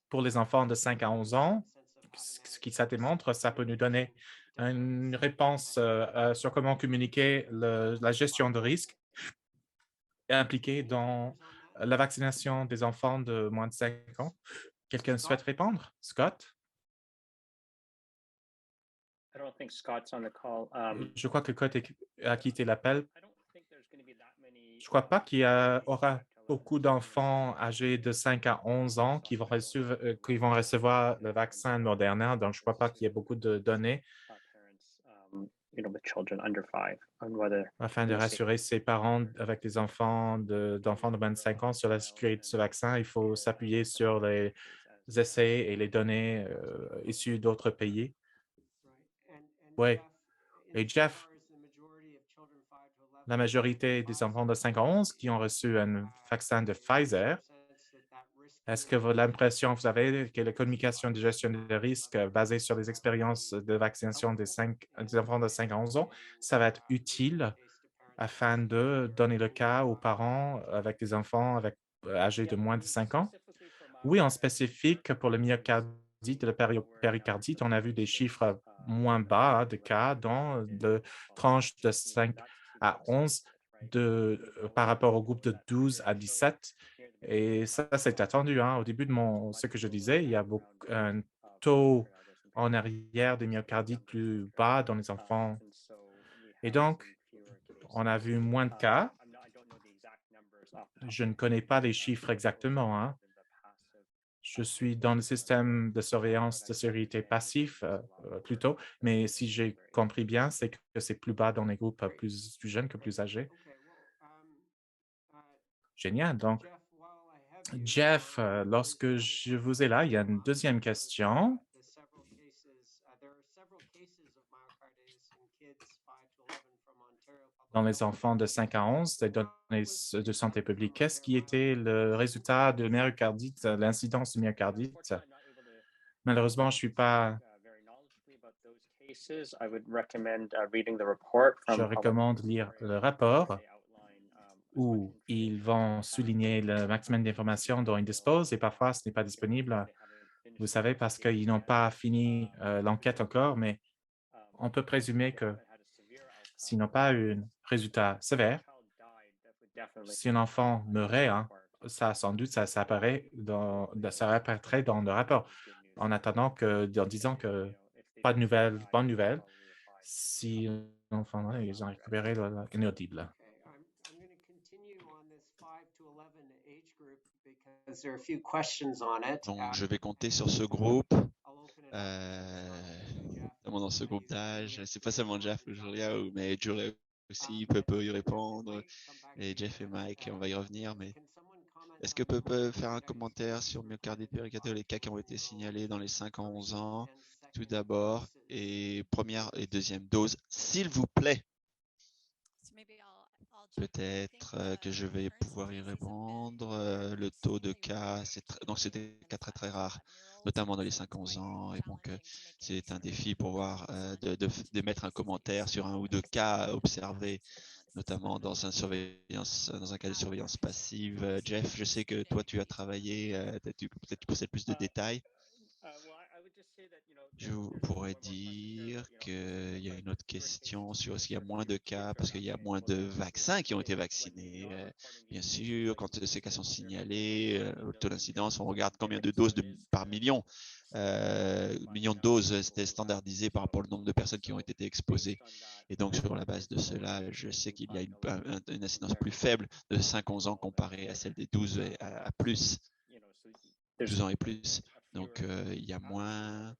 pour les enfants de 5 à 11 ans? Ce qui ça démontre, ça peut nous donner une réponse sur comment communiquer la gestion de risque impliquée dans la vaccination des enfants de moins de 5 ans. Quelqu'un souhaite répondre? Scott? I don't think Scott's on the call. Je crois que Scott a quitté l'appel. I don't think there's going to be that many. Je ne crois pas qu'il y aura beaucoup d'enfants âgés de 5 à 11 ans qui vont recevoir le vaccin Moderna, donc je ne crois pas qu'il y ait beaucoup de données With children under 5 on whether afin de rassurer ses parents avec des enfants d'enfants de 25 ans sur la sécurité de ce vaccin. Il faut s'appuyer sur les essais et les données issues d'autres pays. Oui. Et Jeff, la majorité des enfants de 5 à 11 qui ont reçu un vaccin de Pfizer, est-ce que l'impression, vous avez que la communication de gestion de risque basée sur les expériences de vaccination des enfants de 5 à 11 ans, ça va être utile afin de donner le cas aux parents avec des enfants âgés de moins de 5 ans? Oui, en spécifique, pour le myocardite et le péricardite, on a vu des chiffres moins bas de cas dans le tranche de 5 à 11 par rapport au groupe de 12 à 17. Et ça, c'est attendu, hein. Au début de ce que je disais, il y a un taux en arrière de myocardite plus bas dans les enfants. Et donc, on a vu moins de cas. Je ne connais pas les chiffres exactement, hein. Je suis dans le système de surveillance de sécurité passif plutôt, mais si j'ai compris bien, c'est que c'est plus bas dans les groupes plus jeunes que plus âgés. Génial. Donc, Jeff, lorsque je vous ai là, il y a une deuxième question. Dans les enfants de 5 à 11, des données de santé publique, qu'est-ce qui était le résultat de myocardite, l'incidence de myocardite? Malheureusement, je ne suis pas. Je recommande lire le rapport où ils vont souligner le maximum d'informations dont ils disposent et parfois ce n'est pas disponible, vous savez, parce qu'ils n'ont pas fini l'enquête encore, mais on peut présumer que s'ils n'ont pas eu un résultat sévère, si un enfant meurait, hein, ça sans doute, ça apparaîtrait dans le rapport. En attendant en disant que pas de nouvelles, bonne nouvelle, si l'enfant, ils ont récupéré l'inaudible. Donc, je vais compter sur ce groupe, notamment dans ce groupe d'âge. C'est pas seulement Jeff ou Julia, mais Julia aussi peut y répondre. Et Jeff et Mike, on va y revenir. Mais est-ce que peut faire un commentaire sur myocardite péricardiale, les cas qui ont été signalés dans les 5 à 11 ans, tout d'abord, et première et deuxième dose, s'il vous plaît? Peut-être que je vais pouvoir y répondre. Le taux de cas, donc c'est des cas très très rares, notamment dans les 5-11 ans. Et donc, c'est un défi pour voir de mettre un commentaire sur un ou deux cas observés, notamment dans un cas de surveillance passive. Jeff, je sais que toi, tu as travaillé, peut-être tu possèdes plus de détails. Je pourrais dire qu'il y a une autre question sur s'il y a moins de cas parce qu'il y a moins de vaccins qui ont été vaccinés. Bien sûr, quand ces cas sont signalés, le taux d'incidence, on regarde combien de doses par million. Millions de doses, c'était standardisé par rapport au nombre de personnes qui ont été exposées. Et donc, sur la base de cela, je sais qu'il y a une incidence plus faible de 5-11 ans comparée à celle des 12 à plus, 12 ans et plus. Donc, il y a moins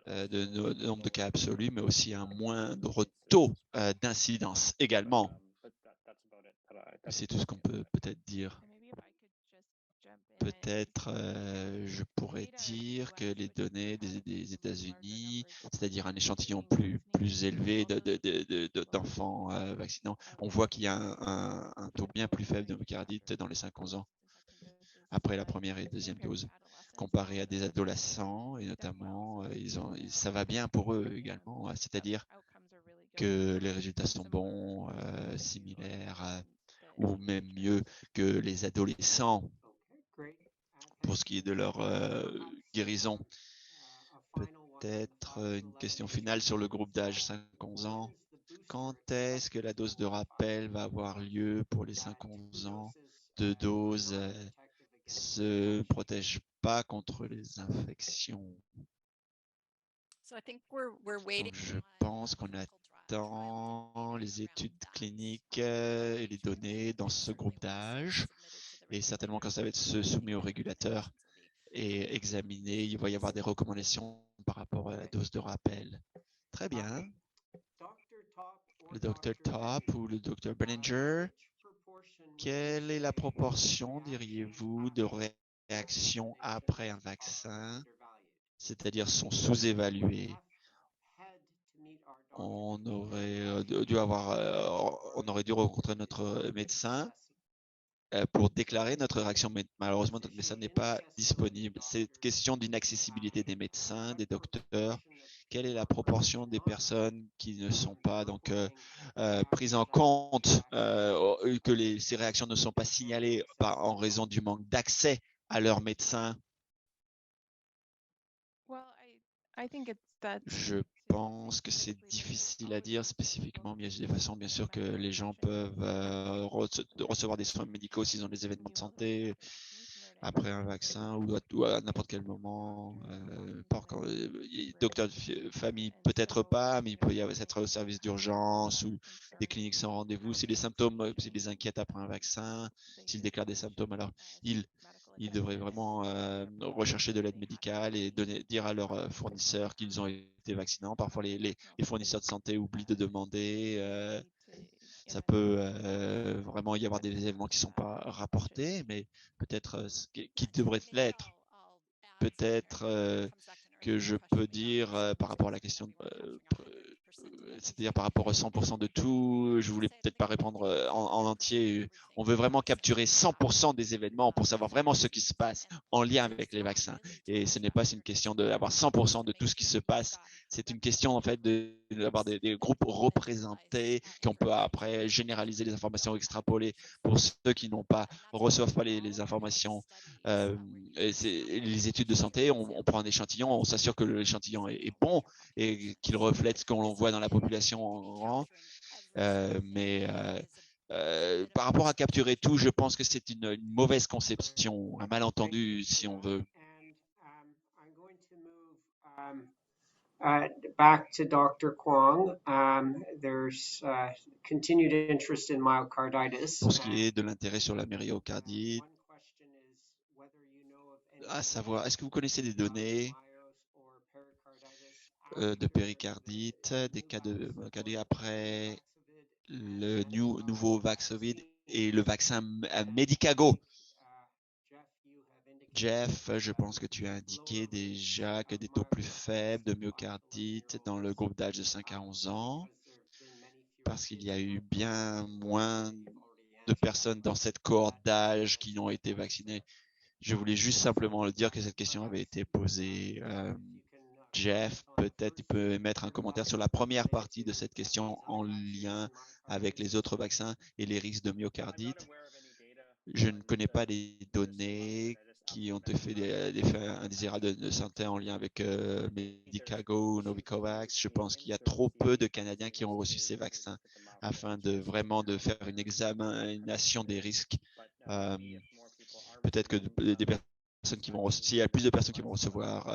de nombre de cas absolus, mais aussi un moindre taux d'incidence également. C'est tout ce qu'on peut peut-être dire. Peut-être, je pourrais dire que les données des États-Unis, c'est-à-dire un échantillon plus élevé d'enfants vaccinants, on voit qu'il y a un taux bien plus faible de myocardite dans les 5-11 ans après la première et deuxième dose, comparé à des adolescents, et notamment, ça va bien pour eux également, c'est-à-dire que les résultats sont bons, similaires, ou même mieux que les adolescents pour ce qui est de leur guérison. Peut-être une question finale sur le groupe d'âge 5-11 ans. Quand est-ce que la dose de rappel va avoir lieu pour les 5-11 ans? Deux doses se protègent pas contre les infections. Donc, je pense qu'on attend les études cliniques et les données dans ce groupe d'âge. Et certainement, quand ça va être soumis au régulateur et examiné, il va y avoir des recommandations par rapport à la dose de rappel. Très bien. Le docteur Top ou le docteur Benninger, quelle est la proportion, diriez-vous, de réactions après un vaccin, c'est-à-dire sont sous-évaluées? On aurait dû rencontrer notre médecin pour déclarer notre réaction, mais malheureusement, notre médecin n'est pas disponible. C'est question d'inaccessibilité des médecins, des docteurs. Quelle est la proportion des personnes qui ne sont pas donc prises en compte, que ces réactions ne sont pas signalées en raison du manque d'accès à leur médecin? Je pense que c'est difficile à dire spécifiquement, mais il y a des façons, bien sûr, que les gens peuvent recevoir des soins médicaux s'ils ont des événements de santé après un vaccin ou à n'importe quel moment. Docteur de famille, peut-être pas, mais il peut y avoir être au service d'urgence ou des cliniques sans rendez-vous. Si les symptômes, s'ils les inquiètent après un vaccin, s'ils déclarent des symptômes, alors ils devraient vraiment rechercher de l'aide médicale et dire à leurs fournisseurs qu'ils ont été vaccinés. Parfois, les fournisseurs de santé oublient de demander. Ça peut vraiment y avoir des événements qui ne sont pas rapportés, mais peut-être qui devraient l'être. Peut-être que je peux dire par rapport à la question, c'est-à-dire par rapport à 100% de tout, je voulais peut-être pas répondre en entier. On veut vraiment capturer 100% des événements pour savoir vraiment ce qui se passe en lien avec les vaccins. Et ce n'est pas une question d'avoir 100% de tout ce qui se passe. C'est une question en fait d'avoir des groupes représentés qu'on peut après généraliser les informations, extrapoler pour ceux qui reçoivent pas les informations. Les études de santé, on prend un échantillon, on s'assure que l'échantillon est bon et qu'il reflète ce qu'on voit dans la population en grand. Mais par rapport à capturer tout, je pense que c'est une mauvaise conception, un malentendu, si on veut. Back to Dr. Kwong, there's continued interest in myocarditis. Pour ce qui est de l'intérêt sur la myocardite, à savoir, est-ce que vous connaissez des données de péricardite, des cas de myocardite après le nouveau Vaxovid et le vaccin Medicago? Jeff, je pense que tu as indiqué déjà que des taux plus faibles de myocardite dans le groupe d'âge de 5 à 11 ans, parce qu'il y a eu bien moins de personnes dans cette cohorte d'âge qui ont été vaccinées. Je voulais juste simplement le dire que cette question avait été posée. Jeff, peut-être tu peux mettre un commentaire sur la première partie de cette question en lien avec les autres vaccins et les risques de myocardite. Je ne connais pas les données qui ont fait des effets indésirables de santé en lien avec Medicago ou Novicovax. Je pense qu'il y a trop peu de Canadiens qui ont reçu ces vaccins afin de vraiment de faire une examination des risques. Peut-être que des personnes qui vont s'il y a plus de personnes qui vont recevoir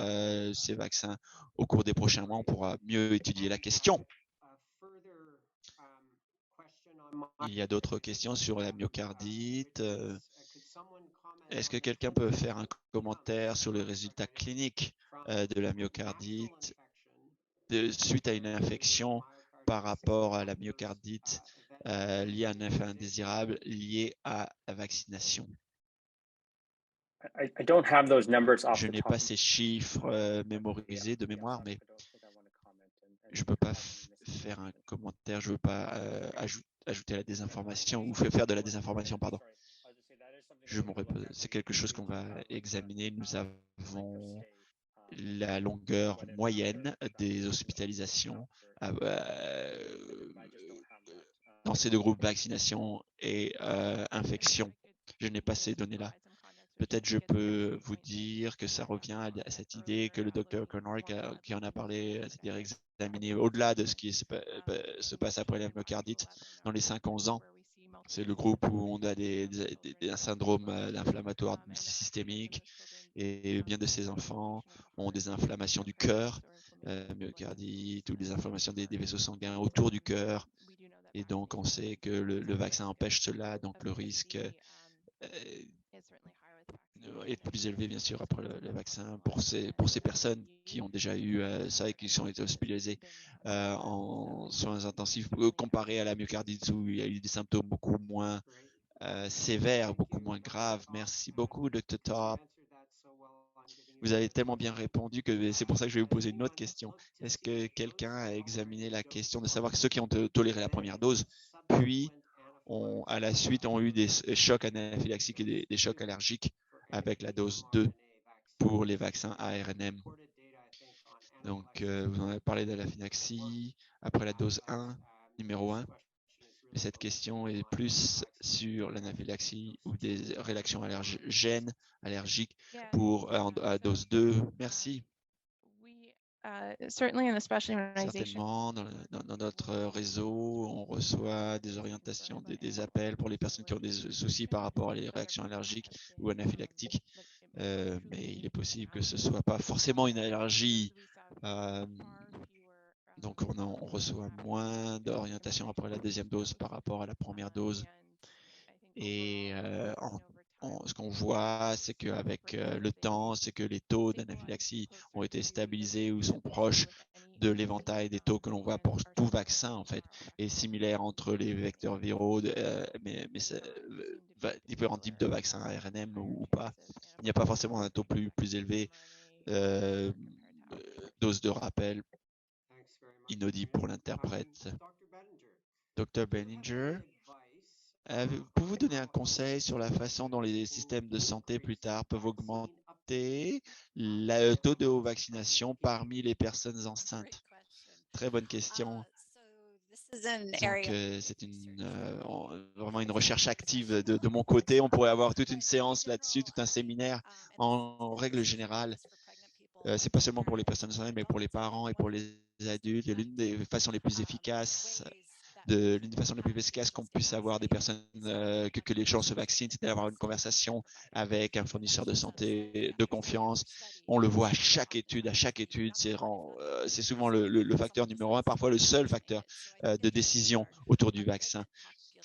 ces vaccins au cours des prochains mois, on pourra mieux étudier la question. Il y a d'autres questions sur la myocardite. Est-ce que quelqu'un peut faire un commentaire sur les résultats cliniques de la myocardite suite à une infection par rapport à la myocardite liée à un effet indésirable lié à la vaccination? Je n'ai pas ces chiffres mémorisés de mémoire, mais je ne peux pas faire un commentaire, je ne veux pas ajouter à la désinformation ou faire de la désinformation, pardon. C'est quelque chose qu'on va examiner. Nous avons la longueur moyenne des hospitalisations dans ces deux groupes, vaccination et infection. Je n'ai pas ces données-là. Peut-être je peux vous dire que ça revient à cette idée que le docteur Connor qui en a parlé, c'est-à-dire examiner au-delà de ce qui se passe après la myocardite dans les 5-11 ans. C'est le groupe où on a un syndrome inflammatoire multisystémique et bien de ces enfants ont des inflammations du cœur, myocardite ou des inflammations des vaisseaux sanguins autour du cœur. Et donc, on sait que le vaccin empêche cela, donc le risque est plus élevé, bien sûr, après le vaccin pour ces personnes qui ont déjà eu ça et qui sont été hospitalisées en soins intensifs comparé à la myocardite où il y a eu des symptômes beaucoup moins sévères, beaucoup moins graves. Merci beaucoup, Dr. Top. Vous avez tellement bien répondu que c'est pour ça que je vais vous poser une autre question. Est-ce que quelqu'un a examiné la question de savoir que ceux qui ont toléré la première dose, puis à la suite ont eu des chocs anaphylaxiques et des chocs allergiques avec la dose 2 pour les vaccins ARNM? Donc, vous en avez parlé de l'anaphylaxie après la dose 1, numéro 1. Mais cette question est plus sur l'anaphylaxie ou des réactions allergiques pour dose 2. Merci. Certainement, dans notre réseau, on reçoit des orientations, des appels pour les personnes qui ont des soucis par rapport à les réactions allergiques ou anaphylactiques. Mais il est possible que ce ne soit pas forcément une allergie. Donc, on reçoit moins d'orientation après la deuxième dose par rapport à la première dose. Et ce qu'on voit, c'est qu'avec le temps, c'est que les taux d'anaphylaxie ont été stabilisés ou sont proches de l'éventail des taux que l'on voit pour tout vaccin, en fait, et similaire entre les vecteurs viraux, mais différents types de vaccins ARNM ou pas. Il n'y a pas forcément un taux plus élevé. Dose de rappel, inaudible pour l'interprète. Dr. Benninger, pouvez-vous donner un conseil sur la façon dont les systèmes de santé plus tard peuvent augmenter le taux de vaccination parmi les personnes enceintes? Très bonne question. Donc, c'est vraiment une recherche active de mon côté. On pourrait avoir toute une séance là-dessus, tout un séminaire. En règle générale, c'est pas seulement pour les personnes enceintes, mais pour les parents et pour les adultes. Et l'une des façons les plus efficaces l'une des façons les plus efficaces qu'on puisse avoir des personnes, que les gens se vaccinent, c'est d'avoir une conversation avec un fournisseur de santé de confiance. On le voit à chaque étude, c'est souvent le facteur numéro un, parfois le seul facteur de décision autour du vaccin.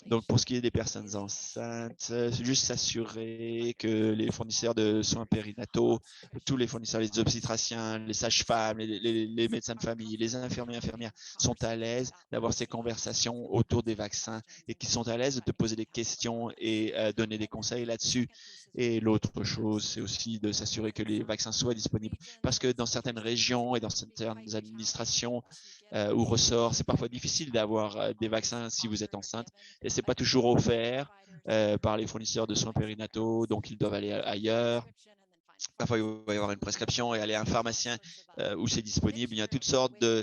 Donc, pour ce qui est des personnes enceintes, c'est juste s'assurer que les fournisseurs de soins périnataux, tous les fournisseurs, les obstétriciens, les sages-femmes, les médecins de famille, les infirmières sont à l'aise d'avoir ces conversations autour des vaccins et qui sont à l'aise de te poser des questions et donner des conseils là-dessus. Et l'autre chose, c'est aussi de s'assurer que les vaccins soient disponibles parce que dans certaines régions et dans certaines administrations ou ressorts, c'est parfois difficile d'avoir des vaccins si vous êtes enceinte. Et c'est pas toujours offert par les fournisseurs de soins périnataux, donc ils doivent aller ailleurs. Parfois, il va y avoir une prescription et aller à un pharmacien où c'est disponible. Il y a toutes sortes de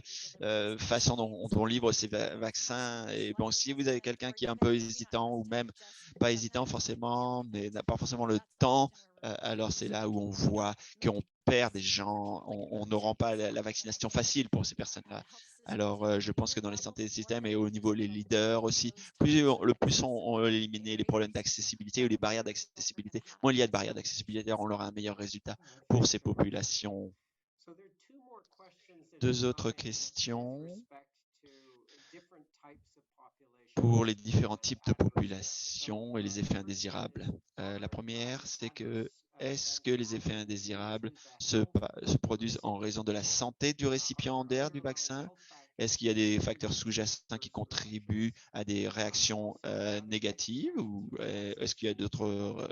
façons dont on livre ces vaccins. Et bon, si vous avez quelqu'un qui est un peu hésitant ou même pas hésitant forcément, mais n'a pas forcément le temps, alors c'est là où on voit qu'on perd des gens. On ne rend pas la vaccination facile pour ces personnes-là. Alors, je pense que dans les santé systèmes et au niveau des leaders aussi, plus on éliminer les problèmes d'accessibilité ou les barrières d'accessibilité, moins il y a de barrières d'accessibilité, on aura un meilleur résultat pour ces populations. Deux autres questions pour les différents types de populations et les effets indésirables. La première, c'est que est-ce que les effets indésirables se produisent en raison de la santé du récipiendaire du vaccin? Est-ce qu'il y a des facteurs sous-jacents qui contribuent à des réactions négatives ou est-ce qu'il y a d'autres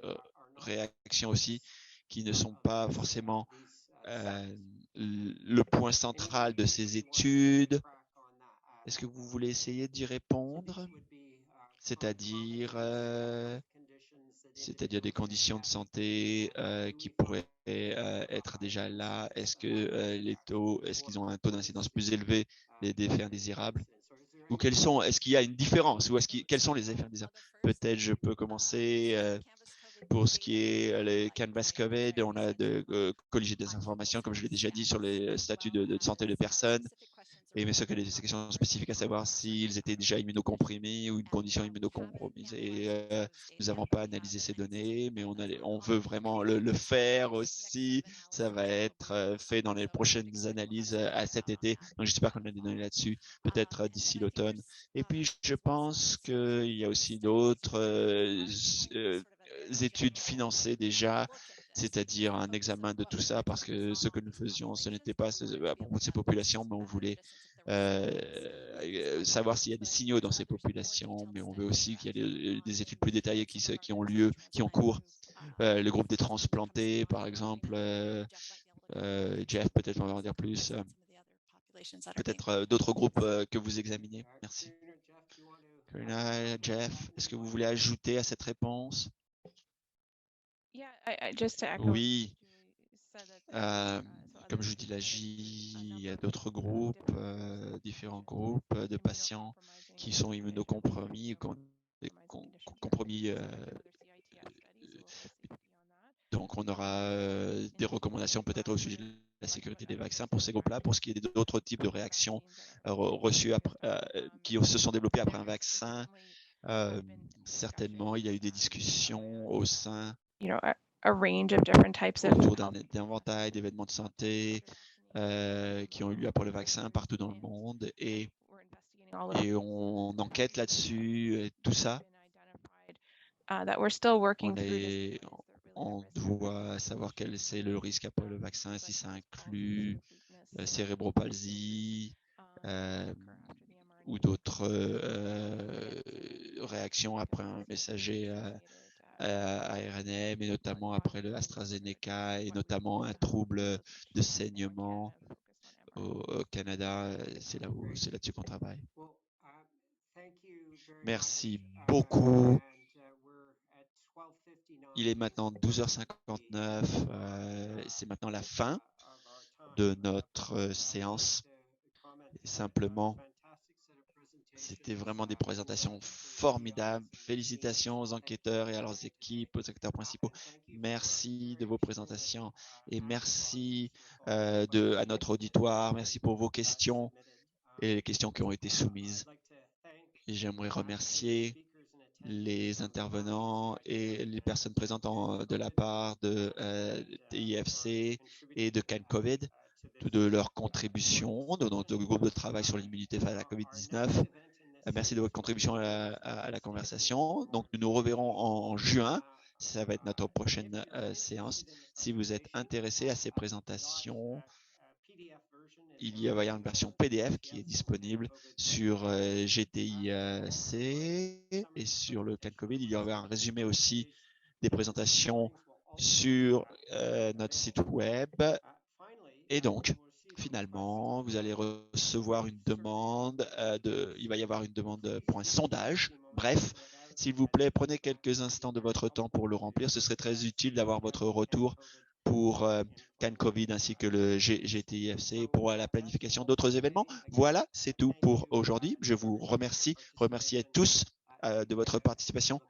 réactions aussi qui ne sont pas forcément le point central de ces études? Est-ce que vous voulez essayer d'y répondre? C'est-à-dire des conditions de santé qui pourraient être déjà là. Est-ce que est-ce qu'ils ont un taux d'incidence plus élevé d'effets indésirables? Ou est-ce qu'il y a une différence? Ou quels sont les effets indésirables? Peut-être je peux commencer pour ce qui est les Canvas COVID. On a colligé des informations, comme je l'ai déjà dit, sur les statuts de santé de personnes. Et mais ce que les questions spécifiques à savoir s'ils étaient déjà immunocomprimés ou une condition immunocompromisée. Nous n'avons pas analysé ces données, mais on veut vraiment le faire aussi. Ça va être fait dans les prochaines analyses à cet été. Donc j'espère qu'on a des données là-dessus, peut-être d'ici l'automne. Et puis je pense qu'il y a aussi d'autres études financées déjà, c'est-à-dire un examen de tout ça, parce que ce que nous faisions, ce n'était pas à propos de ces populations, mais on voulait savoir s'il y a des signaux dans ces populations, mais on veut aussi qu'il y ait des études plus détaillées qui ont lieu, qui ont cours. Le groupe des transplantés, par exemple, Jeff, peut-être on va en dire plus. Peut-être d'autres groupes que vous examinez. Merci. Karina, Jeff, est-ce que vous voulez ajouter à cette réponse? Oui. Comme je dis, il y a d'autres groupes, différents groupes de patients qui sont immunocompromis, compromis. Donc, on aura des recommandations peut-être au sujet de la sécurité des vaccins pour ces groupes-là. Pour ce qui est d'autres types de réactions reçues qui se sont développées après un vaccin, certainement, il y a eu des discussions au sein autour d'un éventail d'événements de santé qui ont eu lieu après le vaccin partout dans le monde et on enquête là-dessus et tout ça. On doit savoir quel c'est le risque après le vaccin, si ça inclut cérébropalgie ou d'autres réactions après un messager ARN, mais notamment après le AstraZeneca et notamment un trouble de saignement au Canada. C'est là-dessus qu'on travaille. Merci beaucoup. Il est maintenant 12h59. C'est maintenant la fin de notre séance. Et simplement, c'était vraiment des présentations formidables. Félicitations aux enquêteurs et à leurs équipes, aux acteurs principaux. Merci de vos présentations et merci à notre auditoire. Merci pour vos questions et les questions qui ont été soumises. Et j'aimerais remercier les intervenants et les personnes présentes de la part de TIFC et de CanCovid, de leur contribution, de notre groupe de travail sur l'immunité face à la COVID-19. Merci de votre contribution à la conversation. Donc, nous nous reverrons en juin. Ça va être notre prochaine séance. Si vous êtes intéressé à ces présentations, il va y avoir une version PDF qui est disponible sur GTIC et sur le CanCovid. Il y aura un résumé aussi des présentations sur notre site web. Et donc, finalement, vous allez recevoir une demande il va y avoir une demande pour un sondage. Bref, s'il vous plaît, prenez quelques instants de votre temps pour le remplir. Ce serait très utile d'avoir votre retour pour CanCovid ainsi que le GTIFC pour la planification d'autres événements. Voilà, c'est tout pour aujourd'hui. Je vous remercie tous de votre participation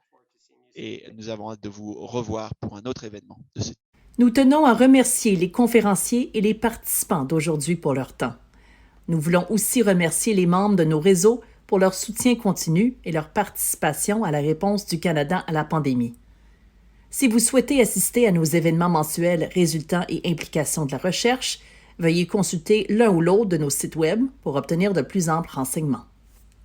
et nous avons hâte de vous revoir pour un autre événement de ce type. Nous tenons à remercier les conférenciers et les participants d'aujourd'hui pour leur temps. Nous voulons aussi remercier les membres de nos réseaux pour leur soutien continu et leur participation à la réponse du Canada à la pandémie. Si vous souhaitez assister à nos événements mensuels Résultats et implications de la recherche, veuillez consulter l'un ou l'autre de nos sites web pour obtenir de plus amples renseignements.